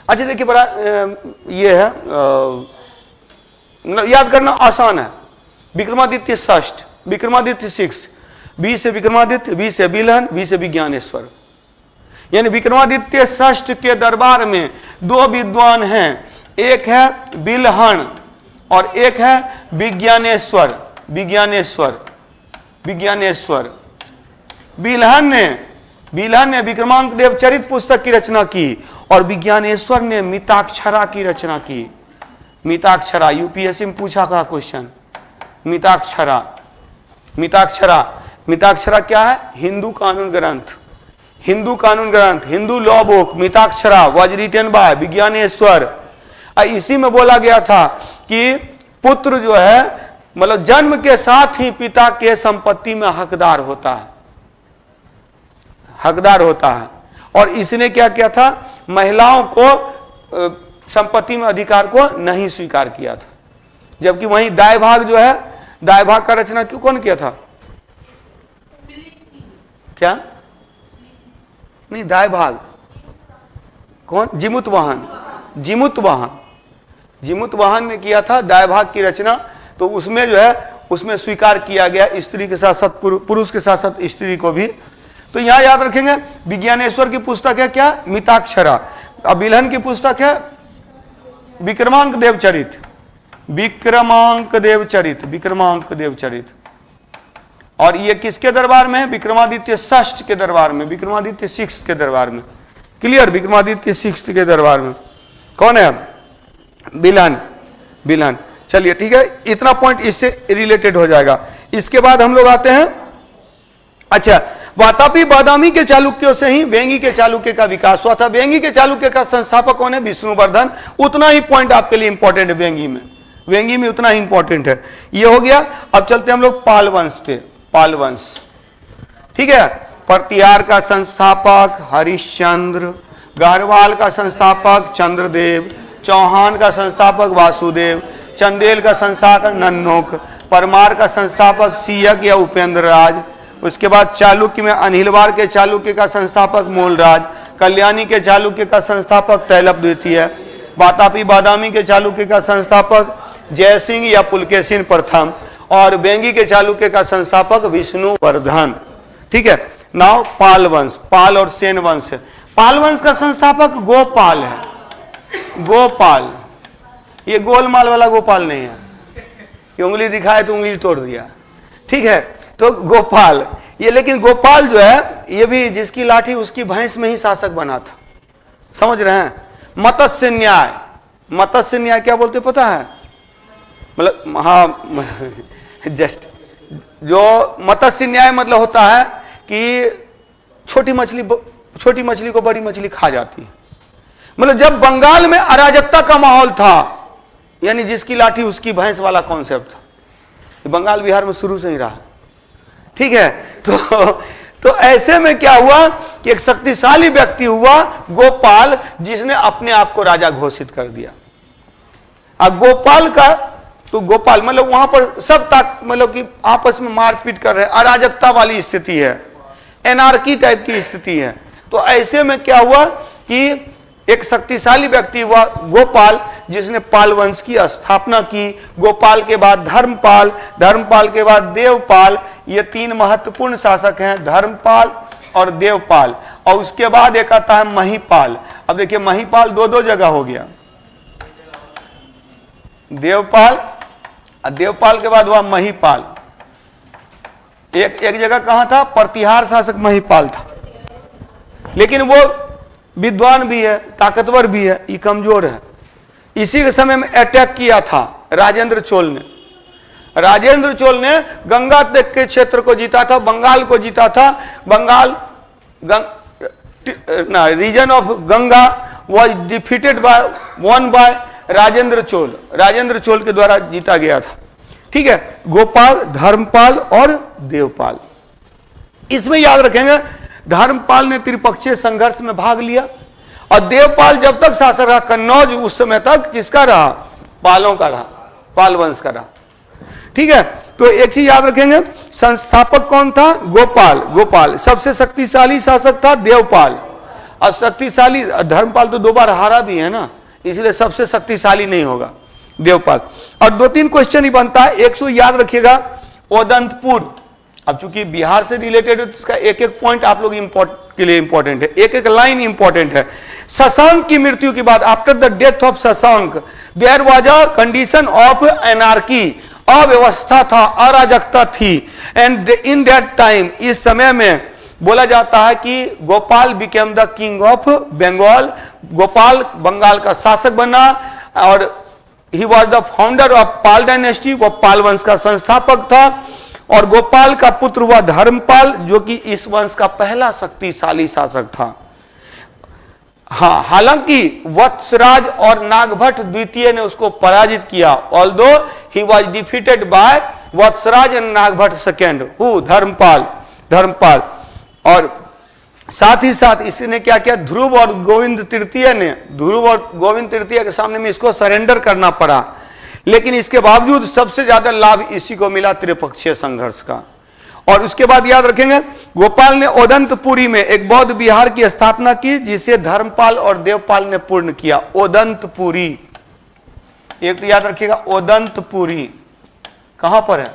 अच्छा देखिए, बड़ा ये है, याद करना आसान है। विक्रमादित्य षष्ठ, विक्रमादित्य सिक्स। बी से विक्रमादित्य, बी से बिलहन, बी से विज्ञानेश्वर। यानी विक्रमादित्य षष्ठ के दरबार में दो विद्वान हैं, एक है बिलहन और एक है विज्ञानेश्वर। विज्ञानेश्वर विज्ञानेश्वर बिलहन ने विक्रमांक देव चरित पुस्तक की रचना की और विज्ञानेश्वर ने मिताक्षरा की रचना की। मिताक्षरा यूपीएससी में पूछा था क्वेश्चन। मिताक्षरा मिताक्षरा मिताक्षरा क्या है? हिंदू कानून ग्रंथ, हिंदू कानून ग्रंथ, Hindu law book. Mitakshara was written by Vijnaneshwara. इसी में बोला गया था कि पुत्र जो है मतलब जन्म के साथ ही पिता के संपत्ति में हकदार होता है, हकदार होता है। और इसने क्या किया था? महिलाओं को संपत्ति में अधिकार को नहीं स्वीकार किया था। जबकि वहीं दाय भाग जो है, दाय भाग का रचना क्यों कौन किया था? क्या नहीं, दाय भाग कौन? जिमुतवाहन। जिमुतवाहन जिमुतवाहन ने किया था दाय भाग की रचना। तो उसमें जो है उसमें स्वीकार किया गया स्त्री के साथ साथ पुरुष के साथ साथ स्त्री को भी। तो यहां याद रखेंगे विज्ञानेश्वर की पुस्तक है क्या? मिताक्षरा। अब बिलहन की पुस्तक है विक्रमांक देव चरित। विक्रमांक देव चरित, विक्रमांक देव चरित। और ये किसके दरबार में है? विक्रमादित्य षष्ठ के दरबार में, विक्रमादित्य सिक्स्थ के दरबार में। क्लियर? विक्रमादित्य सिक्स्थ के दरबार में कौन है? बिलहन। बिलहन। चलिए ठीक है, इतना पॉइंट इससे रिलेटेड हो जाएगा। इसके बाद हम लोग आते हैं, अच्छा, वातापी बादामी के चालुक्यों से ही वेंगी के चालुक्य का विकास हुआ था। वेंगी के चालुक्य का संस्थापक कौन है? विष्णुवर्धन। उतना ही पॉइंट आपके लिए इंपॉर्टेंट है वेंगी में, वेंगी में उतना ही इंपॉर्टेंट है। ये हो गया। अब चलते हैं हम लोग पाल वंश पे। पाल वंश, ठीक है। प्रतिहार का संस्थापक हरिश्चंद्र, गहरवाल का संस्थापक चंद्रदेव, चौहान का संस्थापक वासुदेव, चंदेल का संस्थापक नन्नोक, परमार का संस्थापक सियक या उपेंद्र राज। उसके बाद चालुक्य में अनिलवार के चालुक्य का संस्थापक मूलराज, कल्याणी के चालुक्य का संस्थापक तैलप द्वितीय, वातापी बादामी के चालुक्य का संस्थापक जयसिंह या पुलकेशिन प्रथम और वेंगी के चालुक्य का संस्थापक विष्णुवर्धन। ठीक है। नाउ पाल वंश, पाल और सेन वंश। पाल वंश का संस्थापक गोपाल है। गोपाल, ये गोलमाल वाला गोपाल नहीं है, ये उंगली दिखाए तो उंगली तोड़ दिया। ठीक है, तो गोपाल ये, लेकिन गोपाल जो है ये भी जिसकी लाठी उसकी भैंस में ही शासक बना था। समझ रहे हैं? मत्स्य न्याय, मत्स्य न्याय क्या बोलते पता है? मतलब हाँ जस्ट जो मत्स्य न्याय मतलब होता है कि छोटी मछली को बड़ी मछली खा जाती है। मतलब जब बंगाल में अराजकता का माहौल था, यानी जिसकी लाठी उसकी भैंस वाला कॉन्सेप्ट था, बंगाल बिहार में शुरू से ही रहा। ठीक है, तो ऐसे में क्या हुआ कि एक शक्तिशाली व्यक्ति हुआ गोपाल, जिसने अपने आप को राजा घोषित कर दिया। अब गोपाल का तो गोपाल मतलब वहां पर सब तक मतलब कि आपस में मारपीट कर रहे हैं, अराजकता वाली स्थिति है, एनार्की टाइप की स्थिति है। तो ऐसे में क्या हुआ कि एक शक्तिशाली व्यक्ति हुआ गोपाल, जिसने पाल वंश की स्थापना की। गोपाल के बाद धर्मपाल, धर्मपाल के बाद देवपाल, ये तीन महत्वपूर्ण शासक हैं, धर्मपाल और देवपाल। और उसके बाद एक आता है महिपाल। अब देखिए महिपाल दो जगह हो गया, देवपाल और देवपाल के बाद हुआ महिपाल। एक जगह कहां था? प्रतिहार शासक महिपाल था, लेकिन वो विद्वान भी है, ताकतवर भी है, ये कमजोर है। इसी के समय में अटैक किया था राजेंद्र चोल ने। राजेंद्र चोल ने गंगा तक के क्षेत्र को जीता था, बंगाल को जीता था। Bengal region of Ganga was defeated by one by Rajendra Chola. Rajendra Chola के द्वारा जीता गया था। ठीक है, गोपाल, धर्मपाल और देवपाल। इसमें याद रखेंगे धर्मपाल ने त्रिपक्षीय संघर्ष में भाग लिया और देवपाल जब तक शासक रहा कन्नौज, उस समय तक किसका रहा? पालों का रहा, पाल वंश का रहा। ठीक है, तो एक चीज याद रखेंगे, संस्थापक कौन था? गोपाल। गोपाल सबसे शक्तिशाली शासक था देवपाल, और शक्तिशाली धर्मपाल तो 2 बार हारा भी है ना, इसलिए सबसे शक्तिशाली नहीं होगा देवपाल। और 2-3 क्वेश्चन ही बनता है। एक सो याद रखिएगा, ओदंतपुर अब चूंकि बिहार से रिलेटेड है तो इसका एक एक पॉइंट आप लोग के लिए इंपॉर्टेंट है, एक एक लाइन इंपॉर्टेंट है। शशांक की मृत्यु के बाद, after the death of Shashank, there was a condition of anarchy, अव्यवस्था था, अराजकता थी। एंड इन दैट टाइम, इस समय में बोला जाता है कि Gopal became the king of Bengal, Gopal Bengal का शासक बना, और he was the founder of Pala dynasty, वो पाल वंश का संस्थापक था। और गोपाल का पुत्र हुआ धर्मपाल, जो कि इस वंश का पहला शक्तिशाली शासक था। हाँ, हालांकि वत्सराज और नागभट्ट द्वितीय ने उसको पराजित किया, although he was defeated by Vatsaraja and Nagabhata second, who Dharmapala. और साथ ही साथ इसने क्या किया, ध्रुव और गोविंद तृतीय के सामने में इसको सरेंडर करना पड़ा। लेकिन इसके बावजूद सबसे ज्यादा लाभ इसी को मिला त्रिपक्षीय संघर्ष का। और उसके बाद याद रखेंगे, गोपाल ने ओदंतपुरी में एक बौद्ध विहार की स्थापना की, जिसे धर्मपाल और देवपाल ने पूर्ण किया। ओदंतपुरी, एक तो याद रखिएगा, ओदंतपुरी कहां पर है,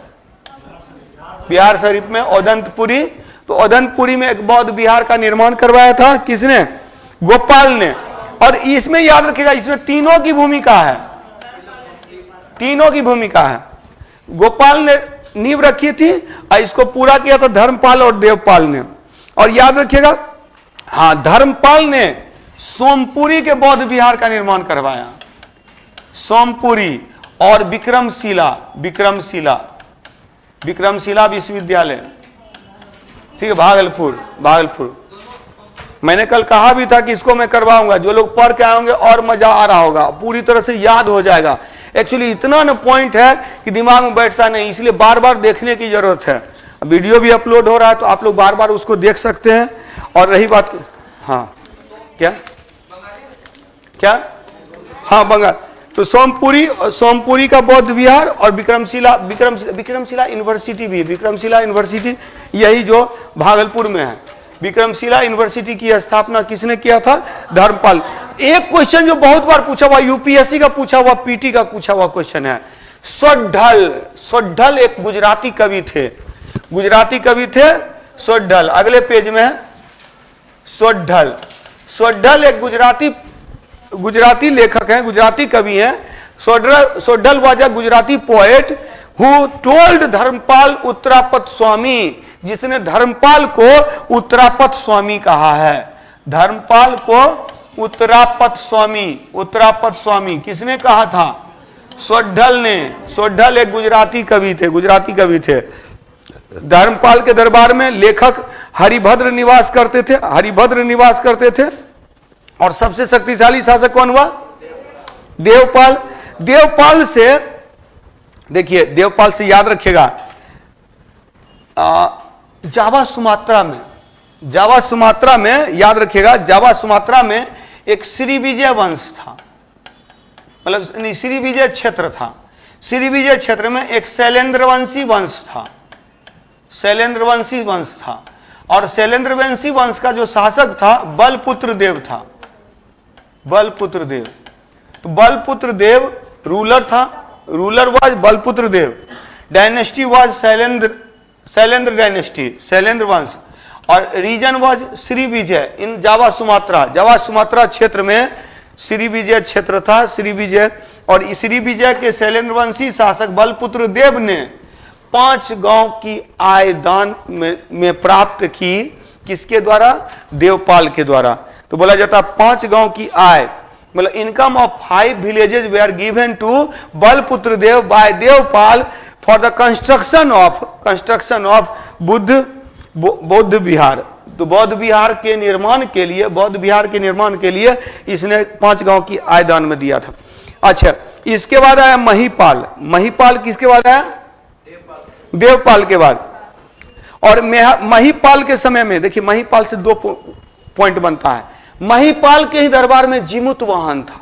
बिहार शरीफ में ओदंतपुरी। तो ओदंतपुरी में एक बौद्ध विहार का निर्माण करवाया था, किसने, गोपाल ने। और इसमें याद रखिएगा, इसमें तीनों की भूमिका है, तीनों की भूमिका है। गोपाल ने नींव रखी थी और इसको पूरा किया था धर्मपाल और देवपाल ने। और याद रखिएगा, हाँ, धर्मपाल ने सोमपुरी के बौद्ध विहार का निर्माण करवाया, सोमपुरी। और विक्रमशिला विश्वविद्यालय, ठीक है, भागलपुर। मैंने कल कहा भी था कि इसको मैं करवाऊंगा, जो लोग पढ़ के आएंगे और मजा आ रहा होगा, पूरी तरह से याद हो जाएगा। एक्चुअली इतना न पॉइंट है कि दिमाग में बैठता नहीं, इसलिए बार बार देखने की जरूरत है। वीडियो भी अपलोड हो रहा है तो आप लोग बार बार उसको देख सकते हैं। और रही बात, हाँ क्या, हाँ, बंगाल। तो सोमपुरी का बौद्ध विहार और विक्रमशिला यूनिवर्सिटी भी है, विक्रमशिला यूनिवर्सिटी यही जो भागलपुर में है। विक्रमशिला यूनिवर्सिटी की स्थापना किसने किया था, धर्मपाल। एक क्वेश्चन जो बहुत बार पूछा हुआ, यूपीएससी का पूछा हुआ, पीटी का पूछा हुआ क्वेश्चन है, सोड्ढल एक गुजराती कवि थे, सोड्ढल। अगले पेज में है सोड्ढल एक गुजराती लेखक हैं, गुजराती कवि हैं। Soddhal was a Gujarati poet who told Dharmapal Uttarapath Swami, जिसने धर्मपाल को उत्तरापत स्वामी कहा है। धर्मपाल को उत्तरापत स्वामी किसने कहा था, सोड्ढल ने। सोड्ढल एक गुजराती कवि थे। धर्मपाल के दरबार में लेखक हरिभद्र निवास करते थे। और सबसे शक्तिशाली शासक कौन हुआ, देवपाल से, देखिए, देवपाल से याद रखिएगा, जावा सुमात्रा में याद रखिएगा, जावा सुमात्रा में एक श्रीविजय वंश था, मतलब श्रीविजय क्षेत्र था। श्रीविजय क्षेत्र में एक शैलेंद्रवंशी वंश था। और शैलेंद्रवंशी वंश का जो शासक था बलपुत्र देव। तो बलपुत्र देव रूलर था, ruler was Balputra Dev. Dynasty was Shailendra dynasty, Shailendra वंश। और region was Srivijaya in Java Sumatra क्षेत्र में श्रीविजय क्षेत्र था, श्रीविजय। और इस श्रीविजय के शैलेंद्रवंशी शासक बलपुत्र देव ने 5 गांव की आय दान में प्राप्त की, किसके द्वारा, देवपाल के द्वारा। तो बोला जाता 5 गांव की आय, मतलब income of 5 villages were given to Balputra Dev by Devpal for the construction of Bauddh vihar. तो बौद्ध विहार के निर्माण के लिए इसने 5 गांव की आय दान में दिया था। अच्छा, इसके बाद आया महिपाल किसके बाद आया, देवपाल के बाद। और महिपाल के समय में देखिए, महिपाल से 2 पॉइंट बनता है। महिपाल के ही दरबार में जीमूत वाहन था।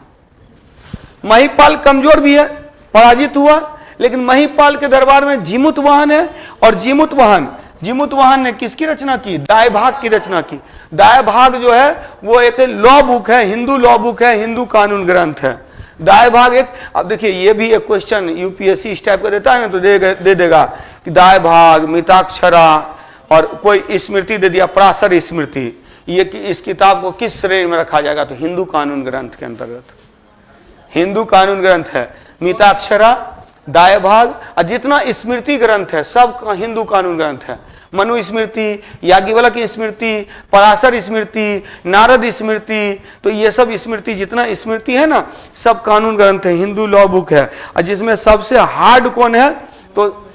महिपाल कमजोर भी है, पराजित हुआ, लेकिन महिपाल के दरबार में जीमूत वाहन है। और जीमूत वाहन ने किसकी रचना की, दायभाग की रचना की। दायभाग जो है वो एक लॉ बुक है, हिंदू लॉ बुक है, हिंदू कानून ग्रंथ है। दायभाग एक, अब देखिए ये भी एक क्वेश्चन यूपीएससी इस टाइप का देता है ना, तो दे देगा कि दाय भाग, मिताक्षरा और कोई स्मृति दे दिया, पराशर स्मृति, ये कि इस किताब को किस श्रेणी में रखा जाएगा, तो हिंदू कानून ग्रंथ के अंतर्गत हिंदू कानून ग्रंथ है। मिताक्षरा, दाय भाग और जितना स्मृति ग्रंथ है सब हिंदू कानून ग्रंथ है। मनु स्मृति, याज्ञवल्क स्मृति, पराशर स्मृति, नारद स्मृति, तो ये सब स्मृति, जितना स्मृति है ना सब कानून ग्रंथ है, हिंदू लॉ बुक है। और जिसमें सबसे हार्ड कौन है, तो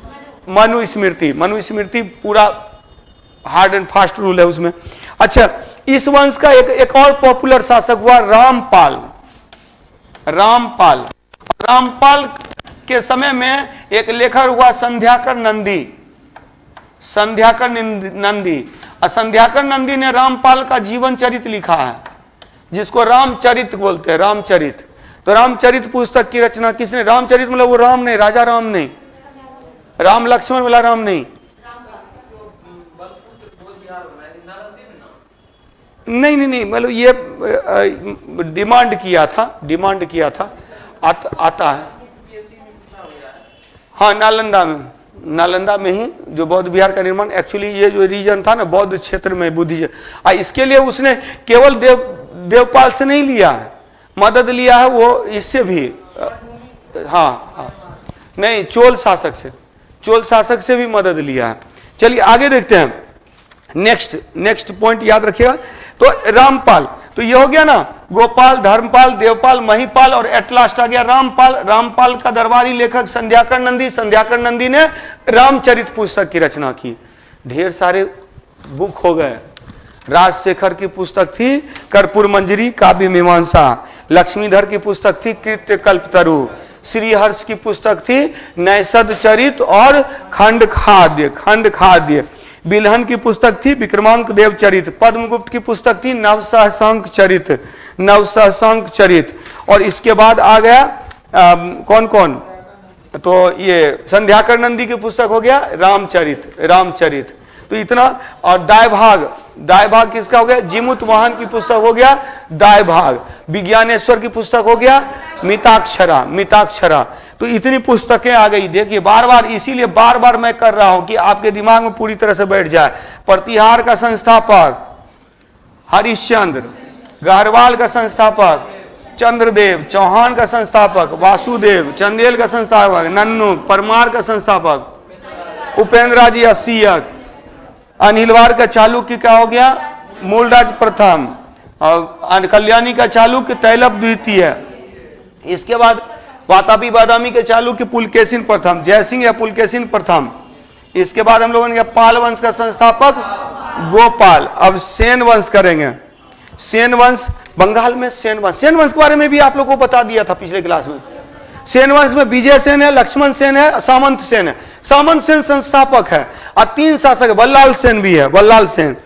मनु स्मृति पूरा हार्ड एंड फास्ट रूल है उसमें। अच्छा, इस वंश का एक और पॉपुलर शासक हुआ रामपाल के समय में एक लेखक हुआ संध्याकर नंदी। और संध्याकर नंदी ने रामपाल का जीवन चरित्र लिखा है, जिसको रामचरित बोलते हैं, रामचरित। तो रामचरित पुस्तक की रचना किसने, रामचरित मतलब वो राम नहीं, राजा राम नहीं, राम लक्ष्मण वाला राम नहीं, नहीं मतलब ये डिमांड किया था आता है। हाँ, नालंदा में ही जो बौद्ध विहार का निर्माण, एक्चुअली ये जो रीजन था ना बौद्ध क्षेत्र में, बुद्धिज्म, इसके लिए उसने केवल देवपाल से नहीं लिया है, मदद लिया है वो इससे भी, हाँ नहीं, चोल शासक से भी मदद लिया है। चलिए आगे देखते हैं, नेक्स्ट पॉइंट याद रखिएगा। तो रामपाल, तो ये हो गया ना, गोपाल, धर्मपाल, देवपाल, महिपाल और एट लास्ट आ गया रामपाल का दरबारी लेखक संध्याकर नंदी ने रामचरित पुस्तक की रचना की। ढेर सारे बुक हो गए। राजशेखर की पुस्तक थी कर्पूर मंजरी काव्य मीमांसा, लक्ष्मीधर की पुस्तक थी कृत्य कल्पतरु, श्रीहर्ष की पुस्तक थी नैषद चरित और खंड खाद्य, बिल्हन की पुस्तक थी विक्रमांक देव चरित, पद्मगुप्त की पुस्तक थी नवसहसांक चरित, और इसके बाद आ गया कौन, तो ये संध्याकर नंदी की पुस्तक हो गया रामचरित। तो इतना, और दाय भाग किसका हो गया, जीमूत वाहन की पुस्तक हो गया दाय भाग, विज्ञानेश्वर की पुस्तक हो गया मिताक्षरा। तो इतनी पुस्तकें आ गई। देखिए इसीलिए बार बार मैं कर रहा हूं कि आपके दिमाग में पूरी तरह से बैठ जाए। प्रतिहार का संस्थापक हरिश्चंद्र, गहरवाल का संस्थापक चंद्रदेव, चौहान का संस्थापक वासुदेव, चंदेल का संस्थापक नन्नू, परमार का संस्थापक उपेंद्राजी अस्सीयक, अनिलवार का चालुक्य क्या हो गया मूलराज प्रथम, और कल्याणी का चालुक्य तैलप द्वितीय। इसके बाद वातापी बादामी के चालुक्य पुलकेशिन प्रथम, जयसिंह या पुलकेशिन प्रथम। इसके बाद हम लोगों ने पाल वंश का संस्थापक गोपाल। अब सेन वंश करेंगे। सेन वंश बंगाल में, सेन वंश के बारे में भी आप लोगों को बता दिया था पिछले क्लास में। सेन वंश में विजय सेन है, लक्ष्मण सेन है, सामंत सेन है। सामंत सेन संस्थापक है और 3 शासक, बल्लाल सेन भी है, बल्लाल सेन।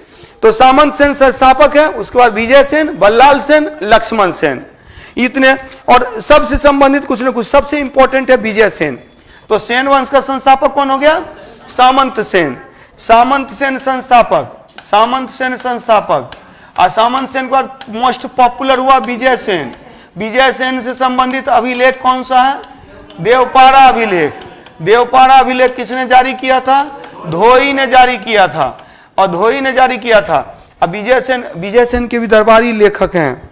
तो सामंत सेन संस्थापक है, उसके बाद विजय सेन, बल्लाल सेन, लक्ष्मण सेन, इतने। और सबसे संबंधित कुछ न कुछ, सबसे इंपॉर्टेंट है विजय सेन। तो सेन वंश का संस्थापक कौन हो गया, सामंत सेन संस्थापक, और सामंत सेन के बाद मोस्ट पॉपुलर हुआ विजय सेन। विजय सेन से संबंधित अभिलेख कौन सा है, देवपारा अभिलेख किसने जारी किया था, धोई ने जारी किया था। अब विजय सेन के भी दरबारी लेखक हैं,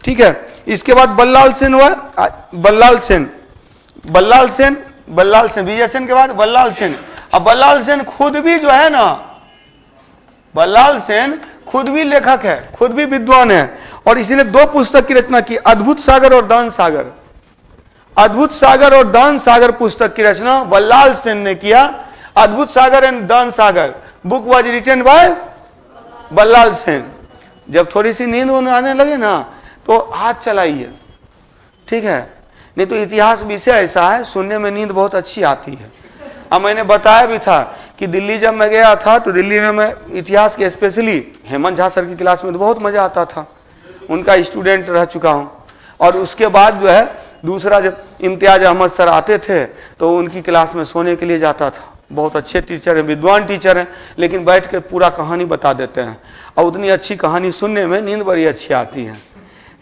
ठीक है। इसके बाद बल्लाल सेन हुआ, बल्लाल सेन, विजय सेन के बाद बल्लाल सेन। अब बल्लाल सेन खुद भी जो है ना, बल्लाल सेन खुद भी लेखक है, खुद भी विद्वान है, और इसी ने 2 पुस्तक की रचना की, अद्भुत सागर और दान सागर पुस्तक की रचना बल्लाल सेन ने किया। अद्भुत Sagar and Dan Sagar book was written by Ballal Sen. जब थोड़ी सी नींद आने लगे ना तो हाथ चलाइए, ठीक है, नहीं तो इतिहास विषय ऐसा है, सुनने में नींद बहुत अच्छी आती है। अब मैंने बताया भी था कि दिल्ली जब मैं गया था तो दिल्ली में मैं इतिहास के स्पेशली हेमंत झा सर की क्लास में तो बहुत मजा आता था, उनका स्टूडेंट रह चुका हूँ। और उसके बाद जो है दूसरा, जब इम्तियाज अहमद सर आते थे तो उनकी क्लास में सोने के लिए जाता था। बहुत अच्छे टीचर हैं, विद्वान टीचर हैं, लेकिन बैठ के पूरा कहानी बता देते हैं, और उतनी अच्छी कहानी सुनने में नींद बड़ी अच्छी आती है,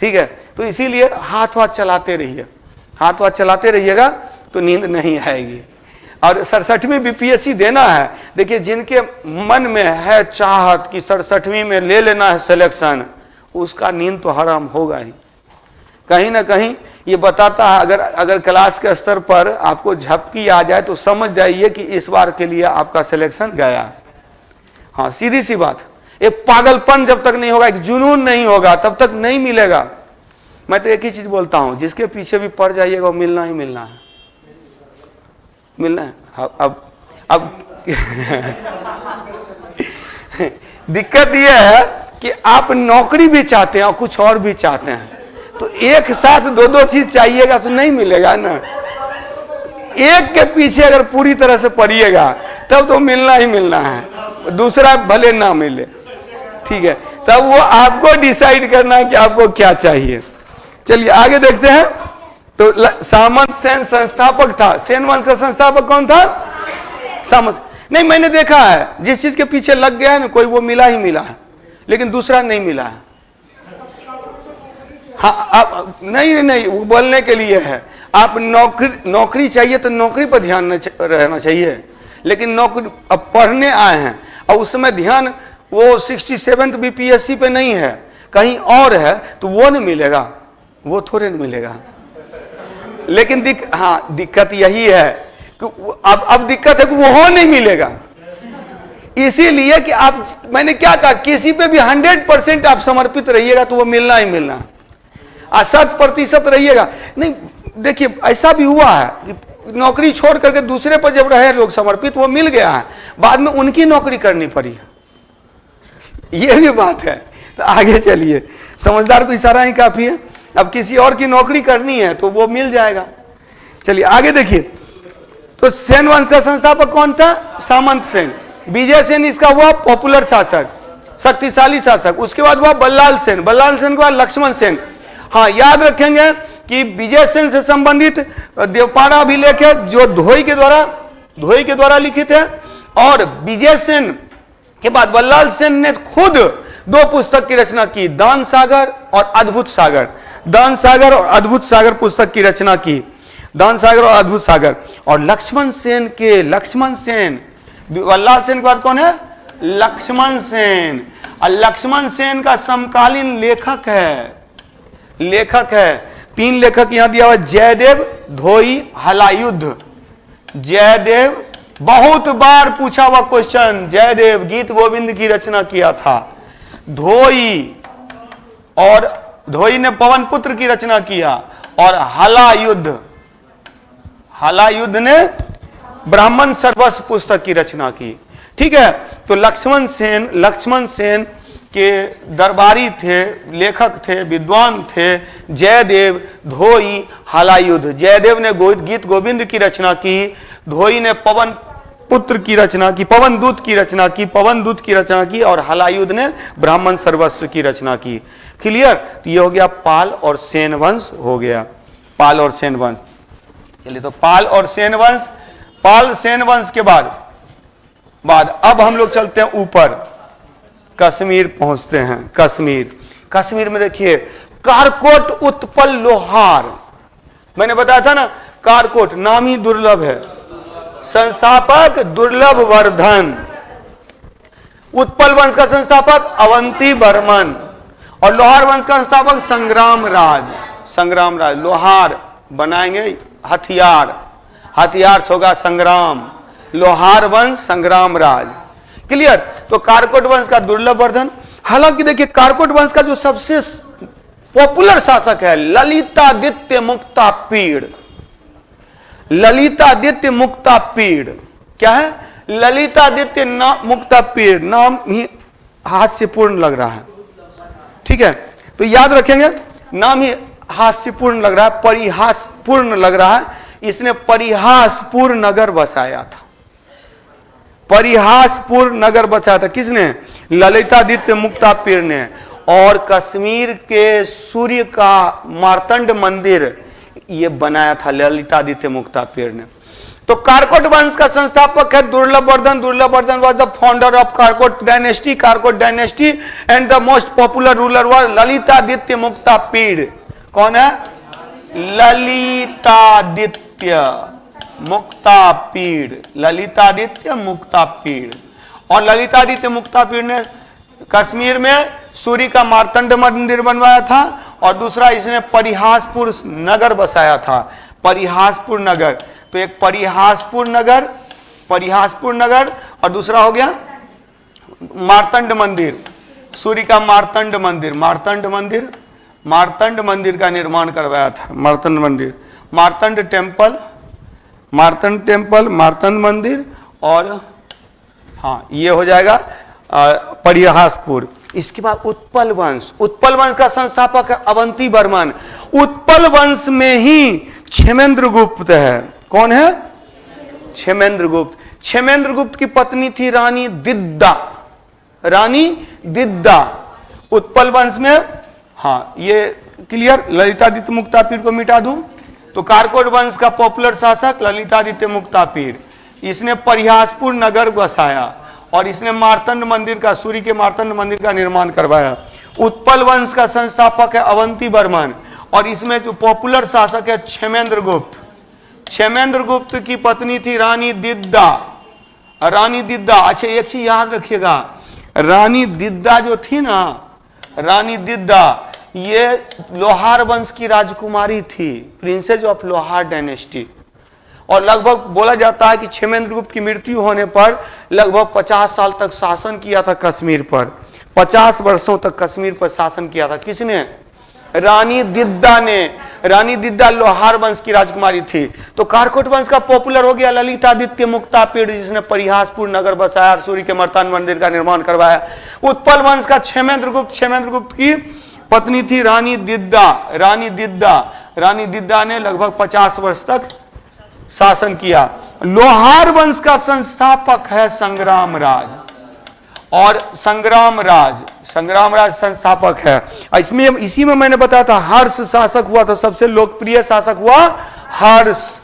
ठीक है। तो इसीलिए हाथ चलाते रहिएगा तो नींद नहीं आएगी। और 67वीं बीपीएससी देना है। देखिए जिनके मन में है चाहत कि 67वीं में ले लेना है सिलेक्शन, उसका नींद तो हराम होगा ही। कहीं ना कहीं ये बताता है, अगर क्लास के स्तर पर आपको झपकी आ जाए तो समझ जाइए कि इस बार के लिए आपका सिलेक्शन गया। हाँ, सीधी सी बात। एक पागलपन जब तक नहीं होगा, एक जुनून नहीं होगा, तब तक नहीं मिलेगा। मैं तो एक ही चीज बोलता हूं, जिसके पीछे भी पड़ जाइएगा वो मिलना ही मिलना है, मिलना है। अब दिक्कत यह है कि आप नौकरी भी चाहते हैं और कुछ और भी चाहते हैं, तो एक साथ दो चीज चाहिएगा तो नहीं मिलेगा ना। एक के पीछे अगर पूरी तरह से पड़िएगा तब तो मिलना ही मिलना है, दूसरा भले ना मिले, ठीक है। तब वो आपको डिसाइड करना है कि आपको क्या चाहिए। चलिए आगे देखते हैं। तो सामंत सेन संस्थापक था। सेन वंश का संस्थापक कौन था? सामंत। नहीं, मैंने देखा है जिस चीज के पीछे लग गया है ना कोई, वो मिला ही मिला है, लेकिन दूसरा नहीं मिला है। हाँ, आप नहीं, वो बोलने के लिए है। आप नौकरी चाहिए तो नौकरी पर ध्यान रहना चाहिए, लेकिन नौकरी अब पढ़ने आए हैं और उस समय ध्यान वो 67th बीपीएससी पे नहीं है, कहीं और है, तो वो नहीं मिलेगा, वो थोड़े नहीं मिलेगा। लेकिन दिक्कत यही है कि अब दिक्कत है कि वो नहीं मिलेगा। इसीलिए कि आप, मैंने क्या कहा, किसी पे भी 100% आप समर्पित रहिएगा तो वो मिलना ही मिलना। 100% रहिएगा नहीं। देखिए ऐसा भी हुआ है कि नौकरी छोड़ करके दूसरे पर जब रहे लोग समर्पित, वो मिल गया है, बाद में उनकी नौकरी करनी पड़ी, ये भी बात है। तो आगे चलिए, समझदार को इशारा ही काफी है। अब किसी और की नौकरी करनी है तो वो मिल जाएगा। चलिए आगे देखिए। तो सेन वंश का संस्थापक कौन था? सामंत सेन। विजय सेन इसका हुआ पॉपुलर शासक, शक्तिशाली शासक। उसके बाद हुआ बल्लाल सेन। बल्लाल सेन के बाद लक्ष्मण सेन। हाँ, याद रखेंगे कि विजय सेन से संबंधित देवपारा अभिलेख है जो धोई के द्वारा लिखित है, और विजय सेन के बाद बल्लाल सेन ने खुद 2 पुस्तक की रचना की, दान सागर और अद्भुत सागर। दान सागर और अद्भुत सागर पुस्तक की रचना की, दान सागर और अद्भुत सागर। और लक्ष्मण सेन, बल्लाल सेन के बाद कौन है? लक्ष्मण सेन। और लक्ष्मण सेन का समकालीन लेखक है 3 लेखक यहां दिया हुआ, जयदेव, धोई, हलायुद्ध। जयदेव, बहुत बार पूछा हुआ क्वेश्चन, जयदेव गीत गोविंद की रचना किया था। धोई ने पवन पुत्र की रचना किया, और हलायुद्ध ने ब्राह्मण सर्वस्व पुस्तक की रचना की। ठीक है, तो लक्ष्मण सेन के दरबारी थे, लेखक थे, विद्वान थे। जयदेव, धोई, हलायुद्ध। जयदेव ने गीत गोविंद की रचना की, धोई ने पवन पुत्र की रचना की, पवन दूत की रचना की, और हलायुद्ध ने ब्राह्मण सर्वस्व की रचना की। क्लियर? तो ये हो गया पाल और सेन वंश हो गया, पाल और सेन वंश। चलिए, तो पाल सेन वंश के बाद अब हम लोग चलते हैं ऊपर, कश्मीर पहुंचते हैं। कश्मीर में देखिए, कारकोट, उत्पल, लोहार। मैंने बताया था ना, कारकोट नाम ही दुर्लभ है, संस्थापक दुर्लभ वर्धन। उत्पल वंश का संस्थापक अवंती बर्मन, और लोहार वंश का संस्थापक संग्राम राज। लोहार बनाएंगे हथियार होगा संग्राम, लोहार वंश संग्राम राज। क्लियर? तो कारकोट वंश का दुर्लभ वर्धन। हालांकि देखिए, कारकोट वंश का जो सबसे पॉपुलर शासक है ललितादित्य मुक्तापीड़। क्या है? ललितादित्य मुक्तापीड़। नाम ही हास्यपूर्ण लग रहा है, ठीक है, तो याद रखेंगे, नाम ही हास्यपूर्ण लग रहा है, परिहासपूर्ण लग रहा है। इसने परिहासपुर नगर बसाया था। किसने? ललितादित्य मुक्तापीड़ ने। और कश्मीर के सूर्य का मार्तंड मंदिर ये बनाया था ललितादित्य मुक्तापीड़ ने। तो कारकोट वंश का संस्थापक है Durlabh Vardhan was the founder of Karkot dynasty and the most popular ruler was Lalitaditya Muktapid. कौन है? ललितादित्य मुक्तापीड़, ललितादित्य मुक्तापीड़। और ललितादित्य मुक्तापीड़ ने कश्मीर में सूर्य का मार्तंड मंदिर बनवाया था, और दूसरा इसने परिहासपुर नगर बसाया था, परिहासपुर नगर। तो एक परिहासपुर नगर और दूसरा हो गया मार्तंड मंदिर, सूर्य का मार्तंड मंदिर का निर्माण करवाया था। मार्तंड मंदिर, मार्तंड मंदिर, और हाँ ये हो जाएगा परिहासपुर। इसके बाद उत्पल वंश का संस्थापक है अवंती वर्मन। उत्पल वंश में ही क्षेमेंद्र गुप्त है। कौन है? क्षेमेंद्र गुप्त की पत्नी थी रानी दिद्दा। उत्पल वंश में, हाँ ये क्लियर। ललितादित्य मुक्तापीड़ को मिटा दूं तो कारकोट वंश का पॉपुलर शासक ललितादित्य मुक्तापीड़, इसने परिहासपुर नगर बसाया और इसने मार्तंड मंदिर का, सूर्य के मार्तंड मंदिर का निर्माण करवाया। उत्पल वंश का संस्थापक है अवंती वर्मन, और इसमें जो पॉपुलर शासक है क्षेमेंद्र गुप्त की पत्नी थी रानी दिद्दा। अच्छा एक चीज याद रखिएगा, रानी दिद्दा जो थी ना, रानी दिद्दा ये लोहार वंश की राजकुमारी थी, प्रिंसेस ऑफ लोहार डायनेस्टी। और लगभग बोला जाता है कि क्षेमेंद्र गुप्त की मृत्यु होने पर लगभग 50 साल तक शासन किया था कश्मीर पर। 50 वर्षों तक कश्मीर पर शासन किया था। किसने? रानी दिद्दा ने। रानी दिद्दा लोहार वंश की राजकुमारी थी। तो कारकोट वंश का पॉपुलर हो गया ललितादित्य मुक्तापीड़, जिसने परिहासपुर नगर बसाया और सूर्य के मार्तंड मंदिर का निर्माण करवाया। उत्पल वंश का क्षेमेंद्र गुप्त की पत्नी थी रानी दिद्दा ने लगभग 50 वर्ष तक शासन किया। लोहार वंश का संस्थापक है संग्रामराज, और संग्रामराज संस्थापक है। इसमें इसी में मैंने बताया था हर्ष शासक हुआ था, सबसे लोकप्रिय शासक हुआ हर्ष।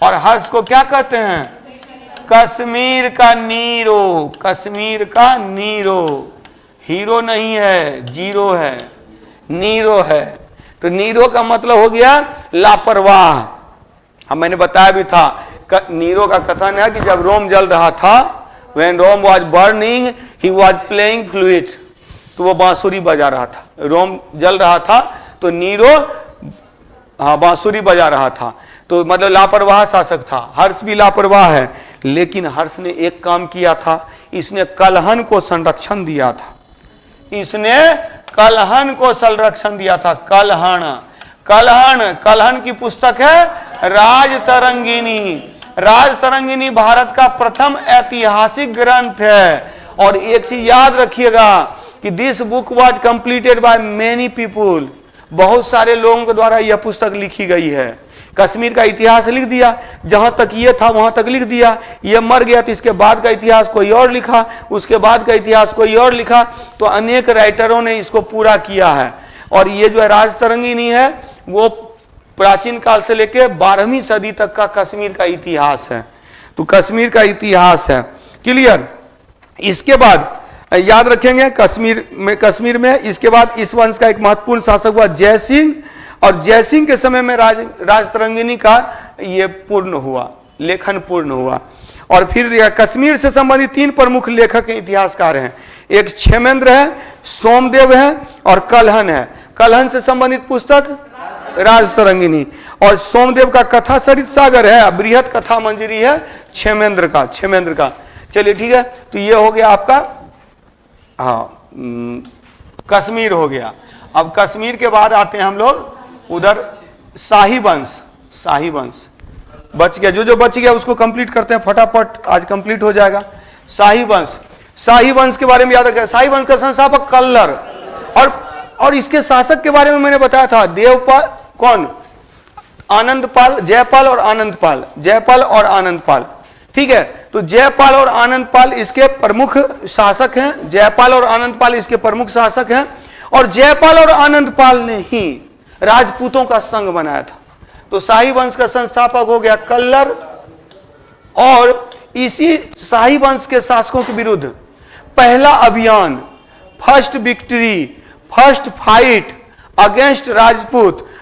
और हर्ष को क्या कहते हैं? कश्मीर का नीरो। हीरो नहीं है, जीरो है, नीरो है। तो नीरो का मतलब हो गया लापरवाह। हम मैंने बताया भी था, नीरो का कथन है कि जब रोम जल रहा था, when Rome was burning, he was playing flute, तो वो बांसुरी बजा रहा था। रोम जल रहा था तो नीरो बांसुरी बजा रहा था, तो मतलब लापरवाह शासक था। हर्ष भी लापरवाह है, लेकिन हर्ष ने एक काम किया था, इसने कलहन को संरक्षण दिया था। कलहन की पुस्तक है राजतरंगिनी भारत का प्रथम ऐतिहासिक ग्रंथ है। और एक चीज याद रखिएगा कि this book was completed by many people, बहुत सारे लोगों के द्वारा यह पुस्तक लिखी गई है। कश्मीर का इतिहास लिख दिया, जहां तक ये था वहां तक लिख दिया। ये मर गया तो इसके बाद का इतिहास कोई और लिखा, उसके बाद का इतिहास कोई और लिखा, तो अनेक राइटरों ने इसको पूरा किया है। और ये जो राजतरंगिनी है वो प्राचीन काल से लेकर 12वीं सदी तक का कश्मीर का इतिहास है। तो कश्मीर का इतिहास है, क्लियर। इसके बाद याद रखेंगे कश्मीर में इसके बाद इस वंश का एक महत्वपूर्ण शासक हुआ जय सिंह, और जय सिंह के समय में राजतरंगिनी का ये लेखन पूर्ण हुआ। और फिर कश्मीर से संबंधित 3 प्रमुख लेखक इतिहासकार हैं, एक क्षेमेंद्र है, सोमदेव है और कलहन है। कलहन से संबंधित पुस्तक राजतरंगिनी, और सोमदेव का कथा सरित सागर है, बृहत कथा मंजरी है क्षेमेंद्र का। चलिए ठीक है, तो ये हो गया आपका कश्मीर हो गया। अब कश्मीर के बाद आते हैं हम लोग उधर शाही वंश बच गया, जो बच गया उसको कंप्लीट करते हैं फटाफट, आज कंप्लीट हो जाएगा। शाही वंश के बारे में याद रखें। शाही वंश का संस्थापक कल्लर, और इसके शासक के बारे में मैंने बताया था देवपाल, कौन? आनंदपाल, जयपाल और आनंदपाल। ठीक है, तो जयपाल और आनंदपाल इसके प्रमुख शासक हैं। और जयपाल और आनंदपाल ने ही राजपूतों का संघ बनाया था। तो शाही वंश का संस्थापक हो गया कल्लर, और इसी शाही वंश के शासकों के विरुद्ध पहला अभियान, first victory, first fight against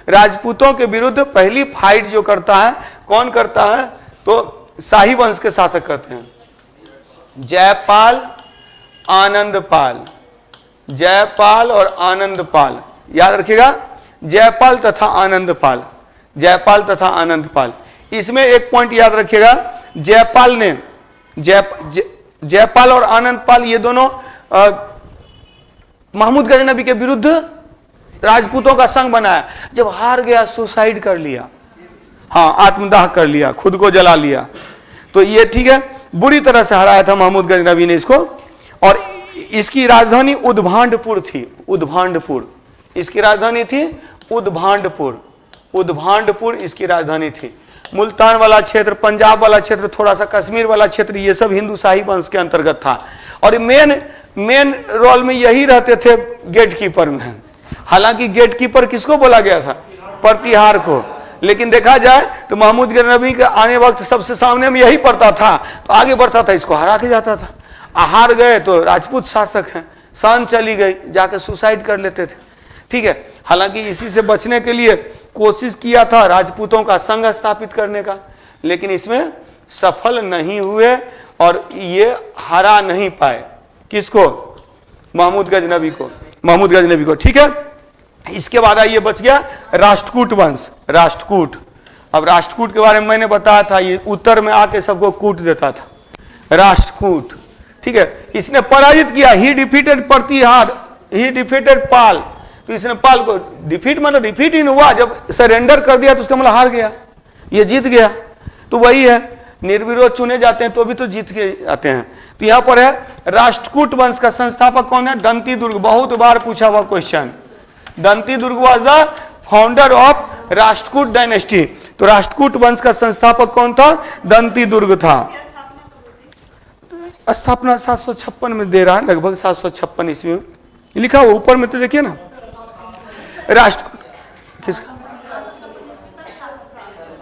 राजपूतों के विरुद्ध पहली फाइट जो करता है कौन करता है? तो शाही वंश के शासक करते हैं, जयपाल, आनंदपाल, जयपाल और आनंदपाल, याद रखिएगा, जयपाल तथा आनंदपाल, जयपाल तथा आनंदपाल। इसमें एक पॉइंट याद रखिएगा, जयपाल ने जयपाल और आनंदपाल ये दोनों महमूद गजनबी के विरुद्ध राजपूतों का संघ बनाया। जब हार गया सुसाइड कर लिया, हाँ आत्मदाह कर लिया, खुद को जला लिया। तो ये ठीक है, बुरी तरह से हराया था महमूद गजनबी ने इसको। और इसकी राजधानी उद्भांडपुर थी, उद्भांडपुर इसकी राजधानी थी, उद्भांडपुर, उद्भांडपुर इसकी राजधानी थी। मुल्तान वाला क्षेत्र, पंजाब वाला क्षेत्र, थोड़ा सा कश्मीर वाला क्षेत्र, ये सब हिंदू शाही वंश के अंतर्गत था। और मेन रोल में यही रहते थे गेट कीपर में। हालांकि गेट कीपर किसको बोला गया था? प्रतिहार को। लेकिन देखा जाए तो महमूद गजनबी के आने वक्त सबसे सामने में यही पड़ता था, तो आगे बढ़ता था, इसको हरा के जाता था। हार गए तो राजपूत शासक हैं, शान चली गई, जाकर सुसाइड कर लेते थे। ठीक है, हालांकि इसी से बचने के लिए कोशिश किया था राजपूतों का संघ स्थापित करने का, लेकिन इसमें सफल नहीं हुए और ये हरा नहीं पाए। किसको? महमूद गजनबी को, महमूद गजनबी को। ठीक है, इसके बाद आइए बच गया राष्ट्रकूट वंश, राष्ट्रकूट। अब राष्ट्रकूट के बारे में मैंने बताया था, ये उत्तर में आके सबको कूट देता था, राष्ट्रकूट। ठीक है, इसने पराजित किया, ही डिफीटेड प्रतिहार, ही डिफीटेड पाल। तो इसने पाल को डिफीट, मतलब डिफीट ही हुआ, जब सरेंडर कर दिया तो उसका मतलब हार गया, ये जीत गया। तो वही है, निर्विरोध चुने जाते हैं तो भी तो जीत के आते हैं। तो यहां पर है राष्ट्रकूट वंश का संस्थापक कौन है? दंती दुर्ग, बहुत बार पूछा हुआ question. Danti Durg was the founder of Rashtrakuta dynasty. तो राष्ट्रकूट वंश का संस्थापक कौन था? दंती दुर्ग था। स्थापना 756 में दे रहा है, लगभग 756 ईस्वी में लिखा हुआ, ऊपर में तो देखिए ना। राष्ट्र किसका?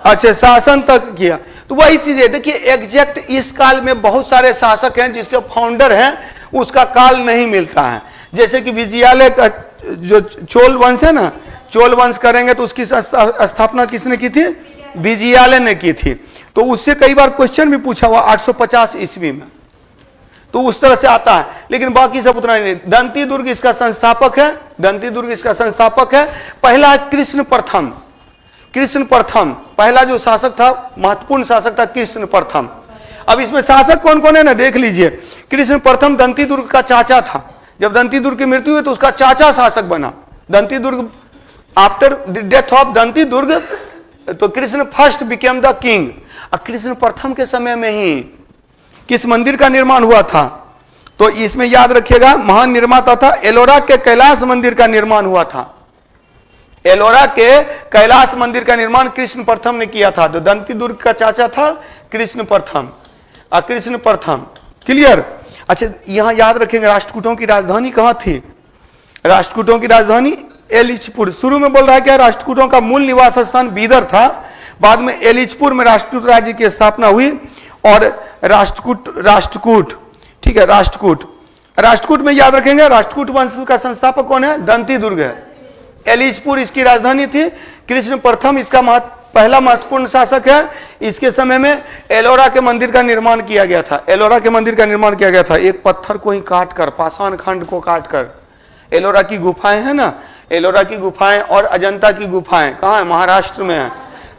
अच्छा, शासन तक किया। तो वही चीज है, देखिए एग्जैक्ट इस काल में बहुत सारे शासक हैं जिसके फाउंडर हैं, उसका काल नहीं मिलता है। जैसे कि विजयालय का जो चोल वंश है ना, चोल वंश करेंगे तो उसकी स्थापना किसने की थी? विजयालय ने की थी। तो उससे कई बार क्वेश्चन भी पूछा हुआ 850 ईस्वी में, तो उस तरह से आता है, लेकिन बाकी सब उतना नहीं। दंती दुर्ग इसका संस्थापक है, दंती दुर्ग इसका संस्थापक है। पहला कृष्ण प्रथम, कृष्ण प्रथम पहला जो शासक था, महत्वपूर्ण शासक था कृष्ण प्रथम। अब इसमें शासक कौन कौन है ना, देख लीजिए। कृष्ण प्रथम दंती दुर्ग का चाचा था। जब दंती दुर्ग की मृत्यु हुई तो उसका चाचा शासक बना। दंती दुर्ग, आफ्टर द डेथ ऑफ दंती दुर्ग, तो Krishna first became the king. और कृष्ण प्रथम के समय में ही किस मंदिर का निर्माण हुआ था? तो इसमें याद रखिएगा, महान निर्माता था, एलोरा के कैलाश मंदिर का निर्माण हुआ था। एलोरा के कैलाश मंदिर का निर्माण कृष्ण प्रथम ने किया था। तो दंती दुर्ग का चाचा था कृष्ण प्रथम, और कृष्ण प्रथम, क्लियर। अच्छा, यहां याद रखेंगे राष्ट्रकूटों की राजधानी कहां थी? राष्ट्रकूटों की राजधानी एलिचपुर। शुरू में बोल रहा है क्या, राष्ट्रकूटों का मूल निवास स्थान बीदर था, बाद में एलिचपुर में राष्ट्रकूट राज्य की स्थापना हुई और राष्ट्रकूट, ठीक है, राष्ट्रकूट में याद रखेंगे राष्ट्रकूट वंश का संस्थापक कौन है? दंती दुर्ग है। एलिचपुर इसकी राजधानी थी। कृष्ण प्रथम इसका पहला महत्वपूर्ण शासक है। इसके समय में एलोरा के मंदिर का निर्माण किया गया था। एलोरा के मंदिर का निर्माण किया गया था, एक पत्थर को ही काटकर, पाषाण खंड को काटकर। एलोरा की गुफाएं है ना, एलोरा की गुफाएं और अजंता की गुफाएं कहाँ है? महाराष्ट्र में है।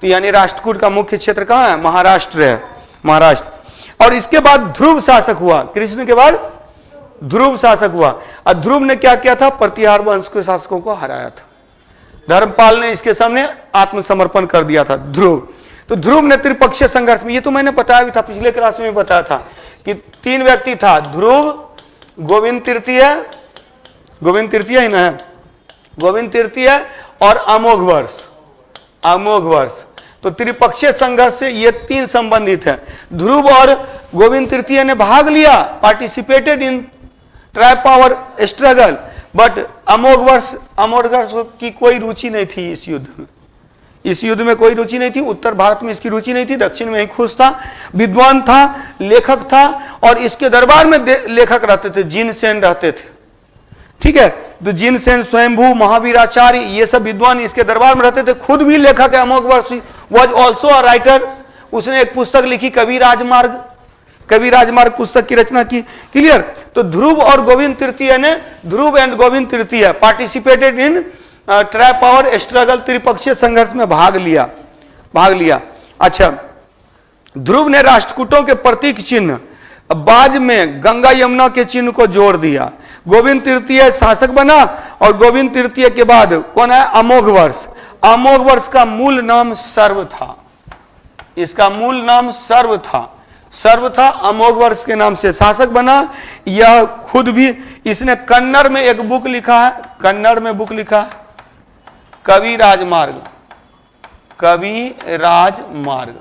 तो यानी राष्ट्रकूट का मुख्य क्षेत्र कहाँ है? महाराष्ट्र है, महाराष्ट्र। और इसके बाद ध्रुव शासक हुआ, कृष्ण के बाद ध्रुव शासक हुआ। और ध्रुव ने क्या किया था? प्रतिहार वंश के शासकों को हराया था। धर्मपाल ने इसके सामने आत्मसमर्पण कर दिया था, ध्रुव। तो ध्रुव ने त्रिपक्षीय संघर्ष में, ये तो मैंने बताया भी था, पिछले क्लास में भी बताया था कि 3 व्यक्ति था, ध्रुव, गोविंद तृतीय ही ना है, गोविंद तृतीय और अमोघ वर्ष, अमोघ वर्ष। तो त्रिपक्षीय संघर्ष से ये 3 संबंधित है। ध्रुव और गोविंद तृतीय ने भाग लिया, participated in tri power struggle, but Amogh Varsh की कोई रुचि नहीं थी इस युद्ध में। इस युद्ध में कोई रुचि नहीं थी। उत्तर भारत में इसकी रुचि नहीं थी, दक्षिण में ही खुश था, विद्वान था, लेखक था, और इसके दरबार में लेखक रहते थे, जिनसेन रहते थे। ठीक है, तो जिनसेन, स्वयंभू, महावीराचार्य, ये सब विद्वान इसके दरबार में रहते थे। खुद भी लेखक है अमोघ वर्ष, वॉज ऑल्सो अ राइटर, उसने एक पुस्तक लिखी कवि राजमार्ग, कवि राजमार्ग पुस्तक की रचना की। क्लियर। तो ध्रुव और गोविंद तृतीय ने, ध्रुव एंड गोविंद तृतीय participated in tri power struggle, त्रिपक्षीय संघर्ष में भाग लिया। अच्छा, ध्रुव ने राष्ट्रकूटों के प्रतीक चिन्ह बाद में गंगा यमुना के चिन्ह को जोड़ दिया। गोविंद तृतीय शासक बना और गोविंद तृतीय के बाद कौन है? अमोघ वर्ष। अमोघ वर्ष का मूल नाम सर्व था, इसका मूल नाम सर्व था, अमोघ वर्ष के नाम से शासक बना। यह खुद भी, इसने कन्नड़ में एक बुक लिखा है, कन्नड़ में बुक लिखा है कवि राजमार्ग,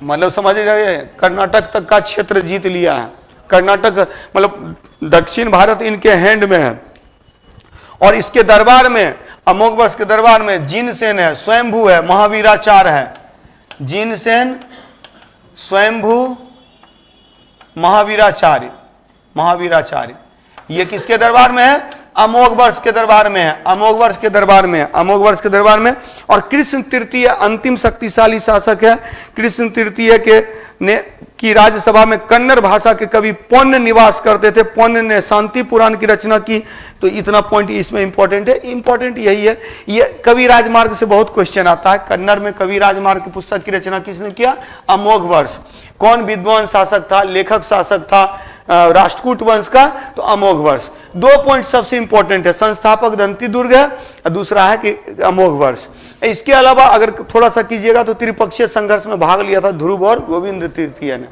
मतलब समझ रहे, कर्नाटक तक का क्षेत्र जीत लिया है। कर्नाटक मतलब दक्षिण भारत इनके हैंड में है। और इसके दरबार में, अमोघ वर्ष के दरबार में जिनसेन है, स्वयंभू है, महावीराचार्य है। जिनसेन, स्वयंभू, महावीराचार्य, ये किसके दरबार में है? अमोघ वर्ष के दरबार में है, अमोघ वर्ष के दरबार में। और कृष्ण तृतीय अंतिम शक्तिशाली शासक है। कृष्ण तृतीय की राज्यसभा में कन्नड़ भाषा के कवि पौन्य निवास करते थे। पौन्य ने शांति पुराण की रचना की। तो इतना पॉइंट इसमें इंपॉर्टेंट है, इंपॉर्टेंट यही है। ये कवि राजमार्ग से बहुत क्वेश्चन आता है। कन्नड़ में कवि राजमार्ग की पुस्तक की रचना किसने किया? अमोघ वर्ष। कौन विद्वान शासक था, लेखक शासक था राष्ट्रकूट वंश का? तो अमोघ वर्ष। 2 पॉइंट सबसे इंपॉर्टेंट है, संस्थापक दंतिदुर्ग है और दूसरा है कि अमोघ वर्ष। इसके अलावा अगर थोड़ा सा कीजिएगा तो त्रिपक्षीय संघर्ष में भाग लिया था ध्रुव और गोविंद तृतीय ने,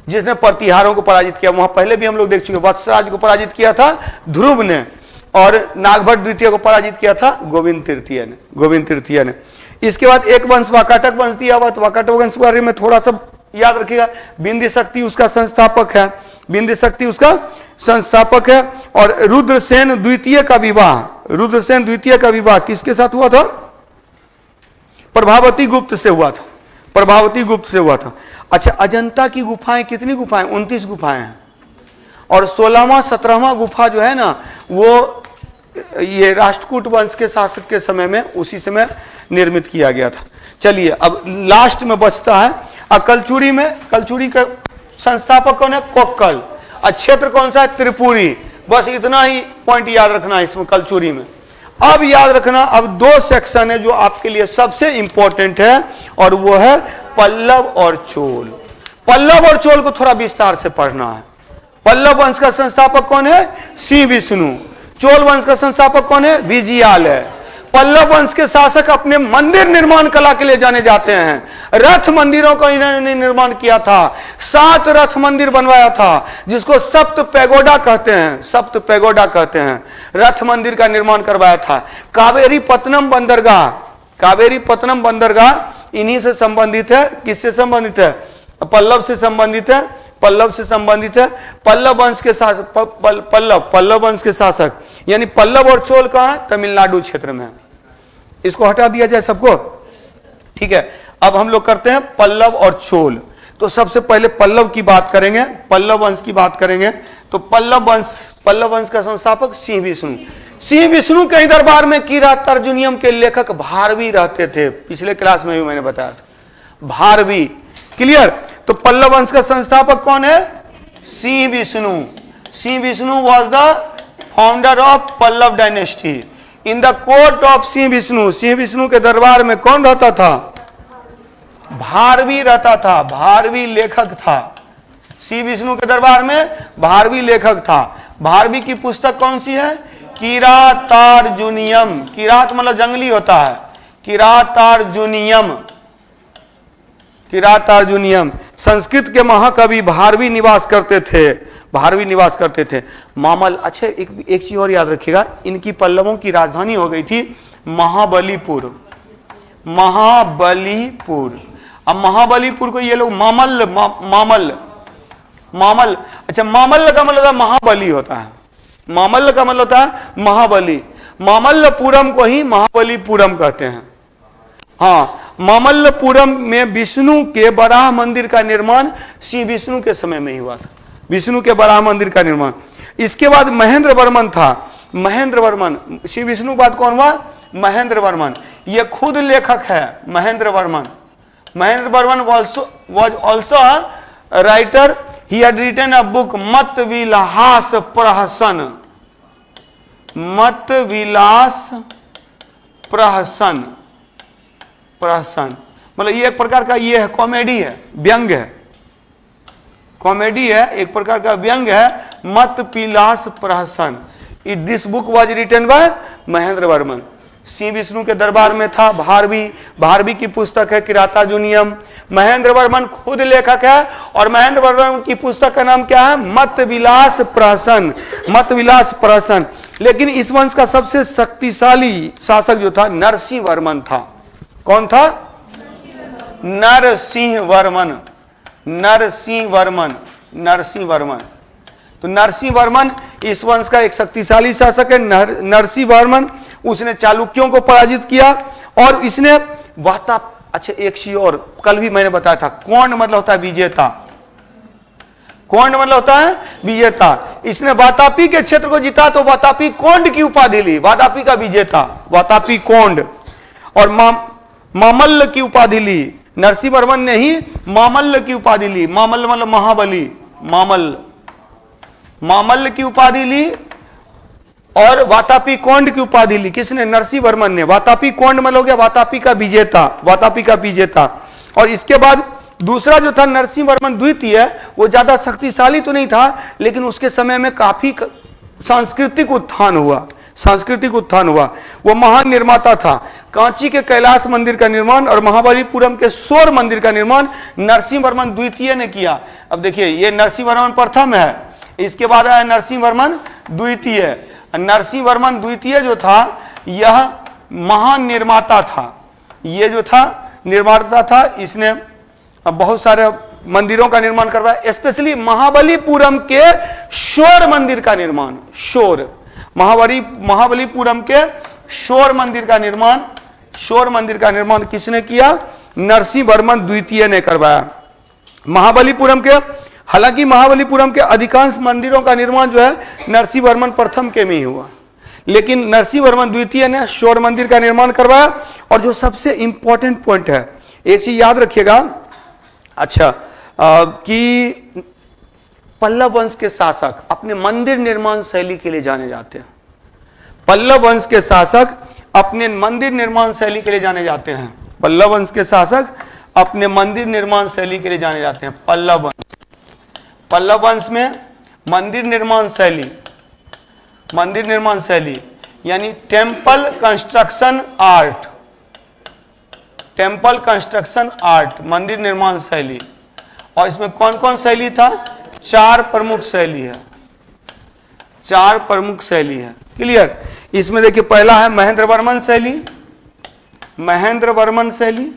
जिसने प्रतिहारों को पराजित किया। वहां पहले भी हम लोग देख चुके, वत्सराज को पराजित किया था ध्रुव ने और नागभट्ट द्वितीय को पराजित किया था गोविंद तृतीय ने। इसके बाद एक वंश वाकाटक वंश दिया हुआ, तो वाकाटक वंश के बारे में थोड़ा सा याद रखिएगा। बिंदी शक्ति उसका संस्थापक है, और रुद्रसेन द्वितीय का विवाह किसके साथ हुआ था? प्रभावती गुप्त से हुआ था। अच्छा, अजंता की गुफाएं कितनी गुफाएं? 29 गुफाएं हैं। और 16वां 17वां गुफा जो है ना, वो ये राष्ट्रकूट वंश के शासक के समय में, उसी समय निर्मित किया गया था। चलिए अब लास्ट में बचता है कलचुरी का संस्थापक कौन है? कोक्कल। क्षेत्र कौन सा है? त्रिपुरी। बस इतना ही पॉइंट याद रखना है इसमें कलचुरी में। अब याद रखना, अब 2 सेक्शन है जो आपके लिए सबसे इंपॉर्टेंट है, और वो है पल्लव और चोल। पल्लव और चोल को थोड़ा विस्तार से पढ़ना है। पल्लव वंश का संस्थापक कौन है? श्री विष्णु। चोल वंश का संस्थापक कौन है? विजयालय। पल्लव वंश के शासक अपने मंदिर निर्माण कला के लिए जाने जाते हैं। रथ मंदिरों का इन्होंने निर्माण किया था। 7 रथ मंदिर बनवाया था, जिसको सप्त पैगोडा कहते हैं। रथ मंदिर का निर्माण करवाया था। कावेरी पत्तनम बंदरगाह इन्हीं से संबंधित है। किससे संबंधित है? पल्लव से संबंधित है। पल्लव वंश के शासक यानी पल्लव और चोल कहां है? तमिलनाडु क्षेत्र में। इसको हटा दिया जाए सबको, ठीक है। अब हम लोग करते हैं पल्लव और चोल। तो सबसे पहले पल्लव की बात करेंगे, पल्लव वंश की बात करेंगे। तो पल्लव वंश का संस्थापक सिंह विष्णु के दरबार में किरात अर्जुनियम के लेखक भारवी रहते थे। पिछले क्लास में भी मैंने बताया था, भारवी। क्लियर। तो पल्लव वंश का संस्थापक कौन है? Simha Vishnu was the founder of Pallava dynasty. In the court of Simha Vishnu के दरबार में कौन रहता था? भारवी रहता था, भारवी लेखक था। सिंह विष्णु के दरबार में भारवी लेखक था। भारवी की पुस्तक कौन सी है? किरातार्जुनियम। किरात मतलब जंगली होता है। किरातार्जुनियम। संस्कृत के महाकवि भारवी निवास करते थे। मामल। अच्छा, एक चीज और याद रखिएगा, इनकी पल्लवों की राजधानी हो गई थी महाबलीपुर। अब महाबलीपुर को ये लोग मामल। अच्छा, मामल्ल का मतलब महाबली होता है। मामल्ल का मतलब होता है महाबली। मामल्लपुरम को ही महाबलीपुरम कहते हैं। हाँ, मामल्लपुरम में विष्णु के बराह मंदिर का निर्माण श्री विष्णु के समय में ही हुआ था। विष्णु के बराह मंदिर का निर्माण। इसके बाद महेंद्र वर्मन था। श्री विष्णु के बाद कौन हुआ? महेंद्र वर्मन। ये खुद लेखक है Mahendra Varman. Mahendra Varman was also a writer. He had written a book मत विलास प्रहसन, मत विलास प्रहसन, प्रहसन मतलब ये एक प्रकार का ये है कॉमेडी है, व्यंग है, कॉमेडी है, एक प्रकार का व्यंग है, Mat Vilas Prahasan. This book was written by Mahendra Varman. Si Vishnu के दरबार में था, भारवी की पुस्तक है किरातार्जुनियम। महेंद्र वर्मन खुद लेखक है और महेंद्र वर्मन की पुस्तक का नाम क्या है? मत विलास प्रहसन, मत विलास प्रहसन। लेकिन इस वंश का सबसे शक्तिशाली शासक जो था नरसिंह वर्मन था। कौन था? नरसिंह वर्मन, नरसिंह वर्मन, नरसिंह वर्मन। तो नरसिंह वर्मन इस वंश का एक शक्तिशाली शासक है। नरसिंह वर्मन उसने चालुक्यों को पराजित किया और इसने अच्छा एक चीज और कल भी मैंने बताया था, कौंड मतलब होता है विजेता, कौंड मतलब होता है विजेता। इसने वातापी के क्षेत्र को जीता तो वातापी कौंड की उपाधि ली, वातापी का विजेता, वातापी कौंड। और मामल्ल की उपाधि ली। नरसिंह वर्मन ने ही मामल्ल की उपाधि ली। मामल्ल मतलब महाबली, मामल्ल, मामल्ल की उपाधि ली और वातापी कौंड की उपाधि ली। किसने? नरसिंह वर्मन ने। वातापी कौंड मतलब हो गया वातापी का विजेता, वातापी का विजेता। और इसके बाद दूसरा जो था नरसिंह वर्मन द्वितीय, वो ज्यादा शक्तिशाली तो नहीं था, लेकिन उसके समय में काफी सांस्कृतिक उत्थान हुआ, सांस्कृतिक उत्थान हुआ। वो महान निर्माता था। कांची के कैलाश मंदिर का निर्माण और महाबलीपुरम के शोर मंदिर का निर्माण नरसिंह वर्मन द्वितीय ने किया। अब देखिए ये नरसिंह वर्मन प्रथम है, इसके बाद आया नरसिंह वर्मन द्वितीय। नरसिंह वर्मन द्वितीय जो था यह महान निर्माता था, ये जो था निर्माता था। इसने बहुत सारे मंदिरों का निर्माण करवाया, स्पेशली महाबलीपुरम के शोर मंदिर का निर्माण, शोर महाबलीपुरम के शोर मंदिर का निर्माण, शोर मंदिर का निर्माण किसने किया? नरसिंह वर्मन द्वितीय ने करवाया। महाबलीपुरम के, हालांकि महाबलीपुरम के अधिकांश मंदिरों का निर्माण जो है नरसिंह वर्मन प्रथम के में ही हुआ, लेकिन नरसिंह वर्मन द्वितीय ने शोर मंदिर का निर्माण करवाया। और जो सबसे इंपॉर्टेंट पॉइंट है, एक चीज याद रखिएगा, अच्छा कि पल्लव वंश के शासक अपने मंदिर निर्माण शैली के लिए जाने जाते हैं। पल्लव वंश के शासक अपने मंदिर निर्माण शैली के लिए जाने जाते हैं। पल्लव वंश के शासक अपने मंदिर निर्माण शैली के लिए जाने जाते हैं। पल्लव वंश, पल्लव वंश में मंदिर निर्माण शैली, मंदिर निर्माण शैली यानी temple construction art, temple construction art, मंदिर निर्माण शैली। और इसमें कौन कौन शैली था? 4 प्रमुख शैली है, 4 प्रमुख शैली है। क्लियर? इसमें देखिए पहला है महेंद्र वर्मन शैली, महेंद्र वर्मन शैली,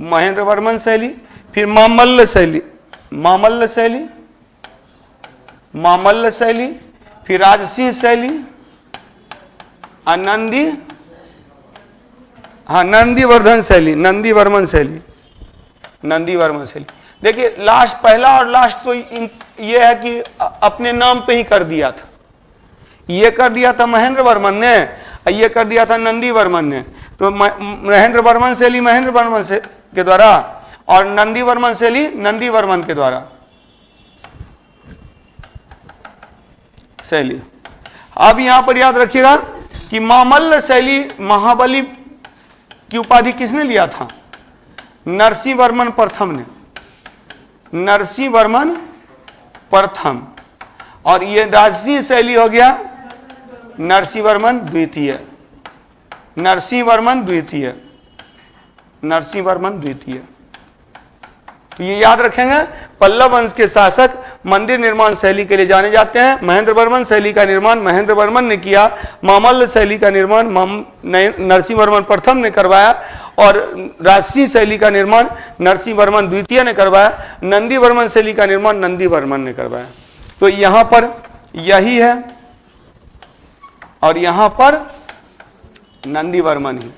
महेंद्र वर्मन शैली। फिर मामल्ल शैली, मामल्ल शैली, मामल्ल शैली। फिर राजसिंह शैली, नंदी, हाँ नंदी वर्धन शैली, नंदी वर्मन शैली, नंदी वर्मन शैली। देखिए लास्ट, पहला और लास्ट तो ये है कि अपने नाम पे ही कर दिया था। ये कर दिया था महेंद्र वर्मन ने, ये कर दिया था नंदी वर्मन ने। तो महेंद्र वर्मन शैली महेंद्र वर्मन के द्वारा और नंदी वर्मन शैली नंदी वर्मन के द्वारा शैली। अब यहां पर याद रखिएगा कि मामल्ल शैली महाबली की उपाधि किसने लिया था? नरसिंह वर्मन प्रथम ने, नरसिंह वर्मन प्रथम। और ये राजसिंह शैली हो गया नरसिंह वर्मन द्वितीय, नरसिंह वर्मन द्वितीय, नरसिंह वर्मन द्वितीय। तो ये याद रखेंगे, पल्लव वंश के शासक मंदिर निर्माण शैली के लिए जाने जाते हैं। महेंद्र वर्मन शैली का निर्माण महेंद्र वर्मन ने किया, मामल्ल शैली का निर्माण नरसिंह वर्मन प्रथम ने करवाया और राजसिंह शैली का निर्माण नरसिंह वर्मन द्वितीय ने करवाया, नंदी वर्मन शैली का निर्माण नंदी वर्मन ने करवाया। तो यहां पर यही है और यहां पर नंदी वर्मन ही।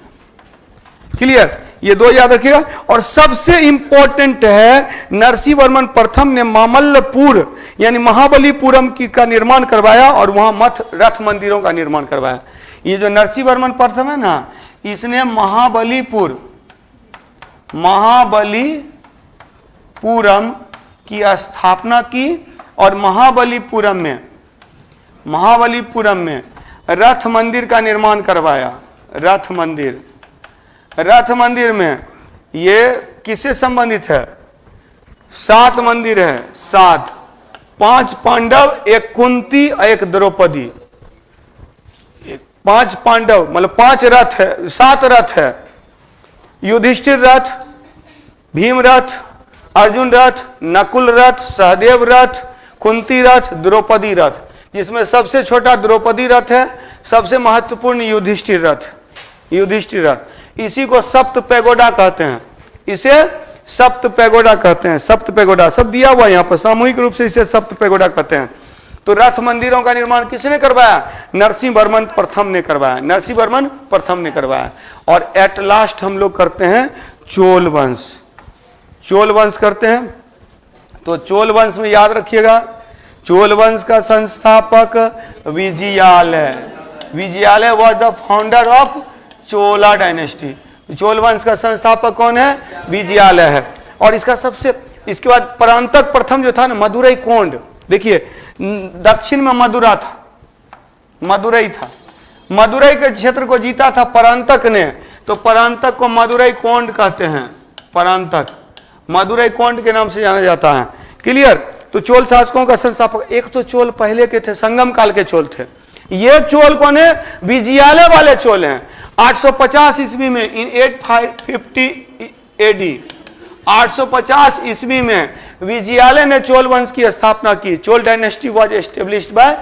क्लियर? ये 2 याद रखिएगा। और सबसे इंपॉर्टेंट है नरसिंह वर्मन प्रथम ने मामल्लपुर यानी महाबलीपुरम का निर्माण करवाया और वहां मठ रथ मंदिरों का निर्माण करवाया। ये जो नरसिंह वर्मन प्रथम है ना, इसने महाबलीपुरम की स्थापना की और महाबलीपुरम में रथ मंदिर का निर्माण करवाया। रथ मंदिर में ये किससे संबंधित है? 7 मंदिर है, 7, 5 पांडव, 1 कुंती और 1 द्रौपदी। 5 पांडव मतलब 5 रथ है, 7 रथ है। युधिष्ठिर रथ, भीम रथ, अर्जुन रथ, नकुल रथ, सहदेव रथ, कुंती रथ, द्रौपदी रथ, जिसमें सबसे छोटा द्रौपदी रथ है, सबसे महत्वपूर्ण युधिष्ठिर रथ। इसी को सप्त पैगोडा कहते हैं। इसे सप्त पैगोडा कहते हैं। सप्त पैगोडा सब दिया हुआ है यहाँ पर, सामूहिक रूप से इसे सप्त पैगोडा कहते हैं। तो रथ मंदिरों का निर्माण किसने करवाया? नरसिंह वर्मन प्रथम ने करवाया। और एट लास्ट हम लोग करते हैं चोल वंश करते हैं। तो चोल वंश में याद रखिएगा, चोल वंश का संस्थापक Vijayalaya was the founder of Chola dynasty. Chola वंश का संस्थापक कौन है? विजयालय है। और इसके बाद परांतक प्रथम जो था ना, मदुरई कोंड। देखिए दक्षिण में मदुरई था, मदुरई के क्षेत्र को जीता था परांतक ने, तो परांतक को मदुरई कोंड कहते हैं। परांतक मदुरई कोंड के नाम से जाना जाता है। क्लियर? तो चोल शासकों का संस्थापक, एक तो चोल पहले के थे, संगम काल के चोल थे। ये चोल कौन है? विजयालय वाले चोल हैं। 850 ईस्वी में, इन 850 AD, 850 ईस्वी में विजयालय ने चोल वंश की स्थापना की। Chola dynasty was established by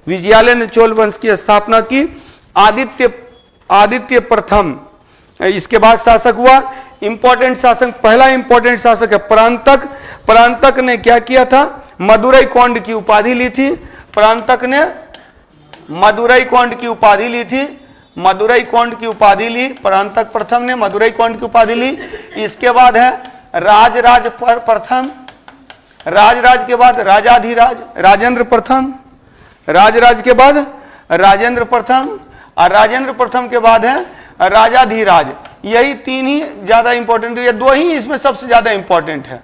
Vijayalaya ने चोल वंश की स्थापना की। आदित्य प्रथम इसके बाद शासक हुआ। इंपॉर्टेंट शासक, पहला इंपॉर्टेंट शासक है परांतक ने क्या किया था? मदुरई कोंड की उपाधि ली थी। परांतक ने मदुरई कोंड की उपाधि ली। परांतक प्रथम ने मदुरई कोंड की उपाधि ली। इसके बाद है राजराज प्रथम, राजराज के बाद राजाधिराज, राजेंद्र प्रथम, राजराज के बाद राजेंद्र प्रथम, और राजेंद्र प्रथम के बाद है राजाधिराज। यही 3 ही ज्यादा इंपॉर्टेंट, ये 2 ही इसमें सबसे ज्यादा इंपॉर्टेंट है,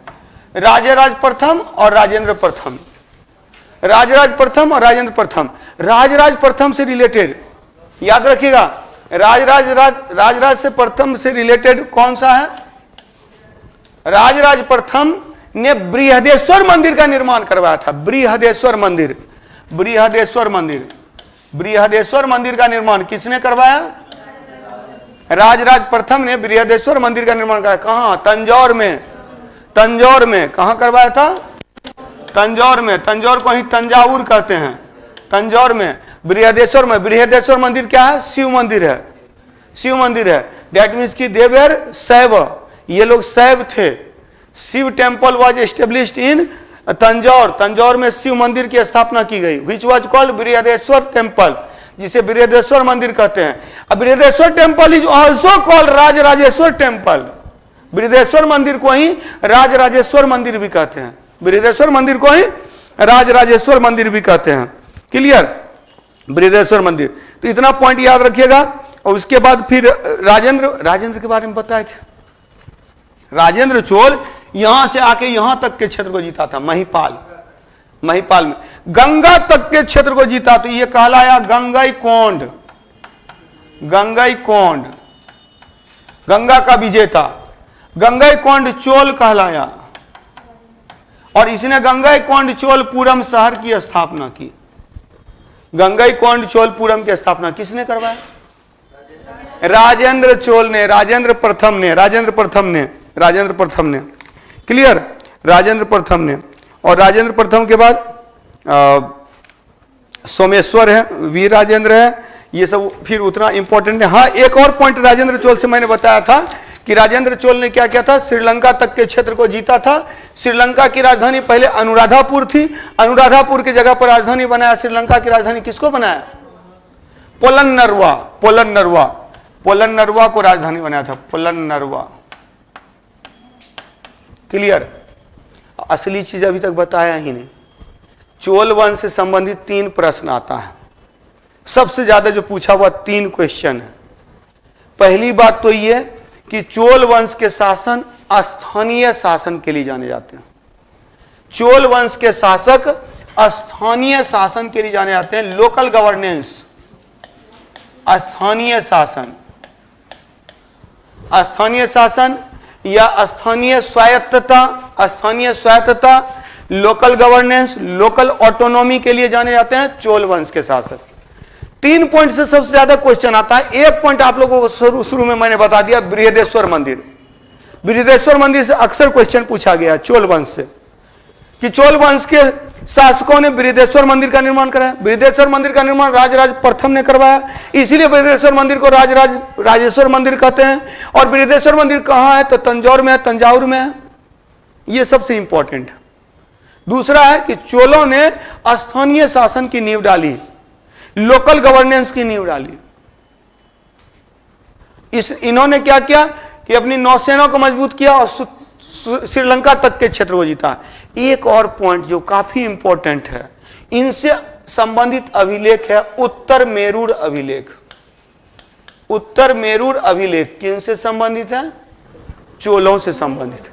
राजराज प्रथम और राजेंद्र प्रथम। राजराज प्रथम से रिलेटेड याद रखिएगा, राजराज से प्रथम से रिलेटेड कौन सा है? राजराज प्रथम ने बृहदेश्वर मंदिर का निर्माण करवाया था। बृहदेश्वर मंदिर का निर्माण किसने करवाया? राजराज प्रथम ने बृहदेश्वर मंदिर का निर्माण कराया। कहां? तंजौर में। कहां करवाया था? तंजौर में। तंजौर को ही तंजावुर कहते हैं। तंजौर में बृहदेश्वर मंदिर क्या है? शिव मंदिर है। डेट मीन्स की दे वेर शैव, ये लोग शैव थे। Shiva temple was established in Tanjore में शिव मंदिर की स्थापना की गई, which was called Brihadeshwara temple, जिसे बृहदेश्वर मंदिर कहते हैं। अब Brihadeshwara temple is also called Rajarajeshwara temple. Brihadeshwara मंदिर को ही राजराजेश्वर मंदिर भी कहते हैं। क्लियर? बृहदेश्वर मंदिर। तो इतना पॉइंट याद रखिएगा। और उसके बाद फिर राजेंद्र के बारे में बताए थे। राजेंद्र चोल यहां से आके यहां तक के क्षेत्र को जीता था। महिपाल में गंगा तक के क्षेत्र को जीता, तो ये कहलाया गंगई कोंड, गंगा का विजेता। गंगई कोंड चोल कहलाया। और इसने गंगई कोंड चोलपुरम शहर की स्थापना की। गंगई कोंड चोलपुरम की स्थापना किसने करवाया? राजेंद्र चोल ने, राजेंद्र प्रथम ने। क्लियर? राजेंद्र प्रथम ने। और राजेंद्र प्रथम के बाद सोमेश्वर है, वीर राजेंद्र है, ये सब फिर उतना इंपॉर्टेंट है। हाँ, एक और पॉइंट राजेंद्र चोल से मैंने बताया था कि राजेंद्र चोल ने क्या किया था? श्रीलंका तक के क्षेत्र को जीता था। श्रीलंका की राजधानी पहले अनुराधापुर थी। अनुराधापुर की जगह पर राजधानी बनाया। श्रीलंका की राजधानी किसको बनाया? पोलनरुआ को राजधानी बनाया था। पोलनरुआ। क्लियर? असली चीज अभी तक बताया ही नहीं। चोल वंश से संबंधित 3 प्रश्न आता है। सबसे ज्यादा जो पूछा हुआ 3 क्वेश्चन है। पहली बात तो ये कि चोल वंश के शासन स्थानीय शासन के लिए जाने जाते हैं। चोल वंश के शासक स्थानीय शासन के लिए जाने जाते हैं, लोकल गवर्नेंस, स्थानीय शासन, स्थानीय शासन या स्थानीय स्वायत्तता, लोकल गवर्नेंस, लोकल ऑटोनॉमी के लिए जाने जाते हैं चोल वंश के शासक। 3 पॉइंट से सबसे ज्यादा क्वेश्चन आता है। एक पॉइंट आप लोगों को शुरू में मैंने बता दिया, बृहदेश्वर मंदिर। बृहदेश्वर मंदिर से अक्सर क्वेश्चन पूछा गया चोल वंश से कि चोल वंश के शासकों ने बृहदेश्वर मंदिर का निर्माण कराया। बृहदेश्वर मंदिर का निर्माण राजराज प्रथम ने करवाया, इसीलिए बृहदेश्वर मंदिर को राजेश्वर मंदिर कहते हैं। और बृहदेश्वर मंदिर कहाँ है? तो तंजौर में है, तंजावुर में है। यह सबसे इंपॉर्टेंट है। दूसरा है कि चोलों ने स्थानीय शासन की नींव डाली, लोकल गवर्नेंस की नींव डाली। इन्होंने क्या किया कि अपनी नौसेना को मजबूत किया और श्रीलंका तक के क्षेत्र को जीता। एक और पॉइंट जो काफी इंपॉर्टेंट है, इनसे संबंधित अभिलेख है उत्तर मेरूर अभिलेख। उत्तर मेरूर अभिलेख किनसे संबंधित है? चोलों से संबंधित है।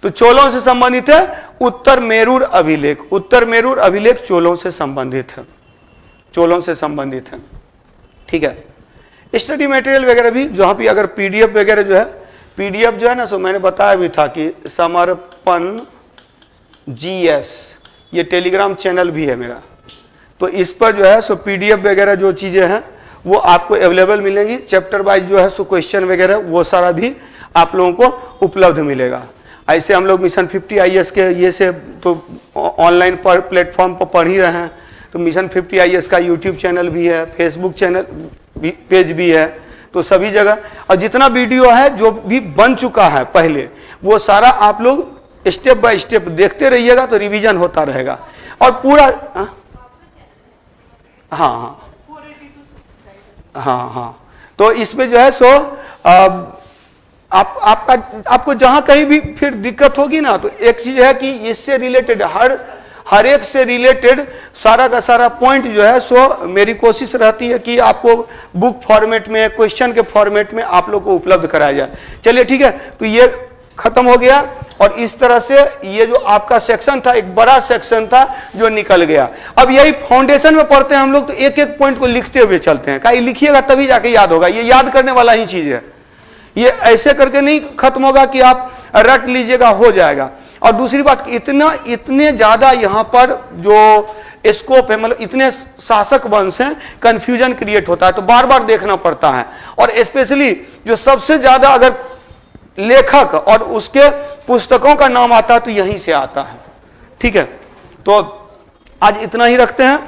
तो चोलों से संबंधित है उत्तर मेरूर अभिलेख। उत्तर मेरूर अभिलेख चोलों से संबंधित है, चोलों से संबंधित है। ठीक है। स्टडी मटेरियल वगैरह भी जहां भी अगर पीडीएफ वगैरह जो है, पीडीएफ जो है ना, सो मैंने बताया भी था कि समर्पण जीएस ये टेलीग्राम चैनल भी है मेरा, तो इस पर जो है सो पीडीएफ वगैरह जो चीजें हैं वो आपको अवेलेबल मिलेंगी। चैप्टर वाइज जो है सो क्वेश्चन वगैरह वो सारा भी आप लोगों को उपलब्ध मिलेगा। ऐसे हम लोग मिशन 50 IAS के ये से तो ऑनलाइन पर प्लेटफॉर्म पर पढ़ ही रहे हैं। तो मिशन 50 IAS का यूट्यूब चैनल भी है, फेसबुक चैनल पेज भी है, तो सभी जगह। और जितना वीडियो है जो भी बन चुका है पहले, वो सारा आप लोग स्टेप बाय स्टेप देखते रहिएगा तो रिवीजन होता रहेगा। और पूरा हाँ, तो इसमें जो है सो आपको जहां कहीं भी फिर दिक्कत होगी ना, तो एक चीज है कि इससे रिलेटेड हर एक से रिलेटेड सारा का सारा पॉइंट जो है सो मेरी कोशिश रहती है कि आपको बुक फॉर्मेट में, क्वेश्चन के फॉर्मेट में आप लोग को उपलब्ध कराया जाए। चलिए ठीक है, तो ये खत्म हो गया। और इस तरह से ये जो आपका सेक्शन था, एक बड़ा सेक्शन था जो निकल गया। अब यही फाउंडेशन में पढ़ते हैं हम लोग, तो एक एक पॉइंट को लिखते हुए चलते हैं। कहीं लिखिएगा तभी जाके याद होगा, ये याद करने वाला ही चीज है। ये ऐसे करके नहीं खत्म होगा कि आप रट लीजिएगा हो जाएगा। और दूसरी बात, इतने ज्यादा यहाँ पर जो स्कोप है, मतलब इतने शासक वंश हैं, कंफ्यूजन क्रिएट होता है, तो बार बार देखना पड़ता है। और स्पेशली जो सबसे ज्यादा अगर लेखक और उसके पुस्तकों का नाम आता है तो यहीं से आता है। ठीक है, तो आज इतना ही रखते हैं।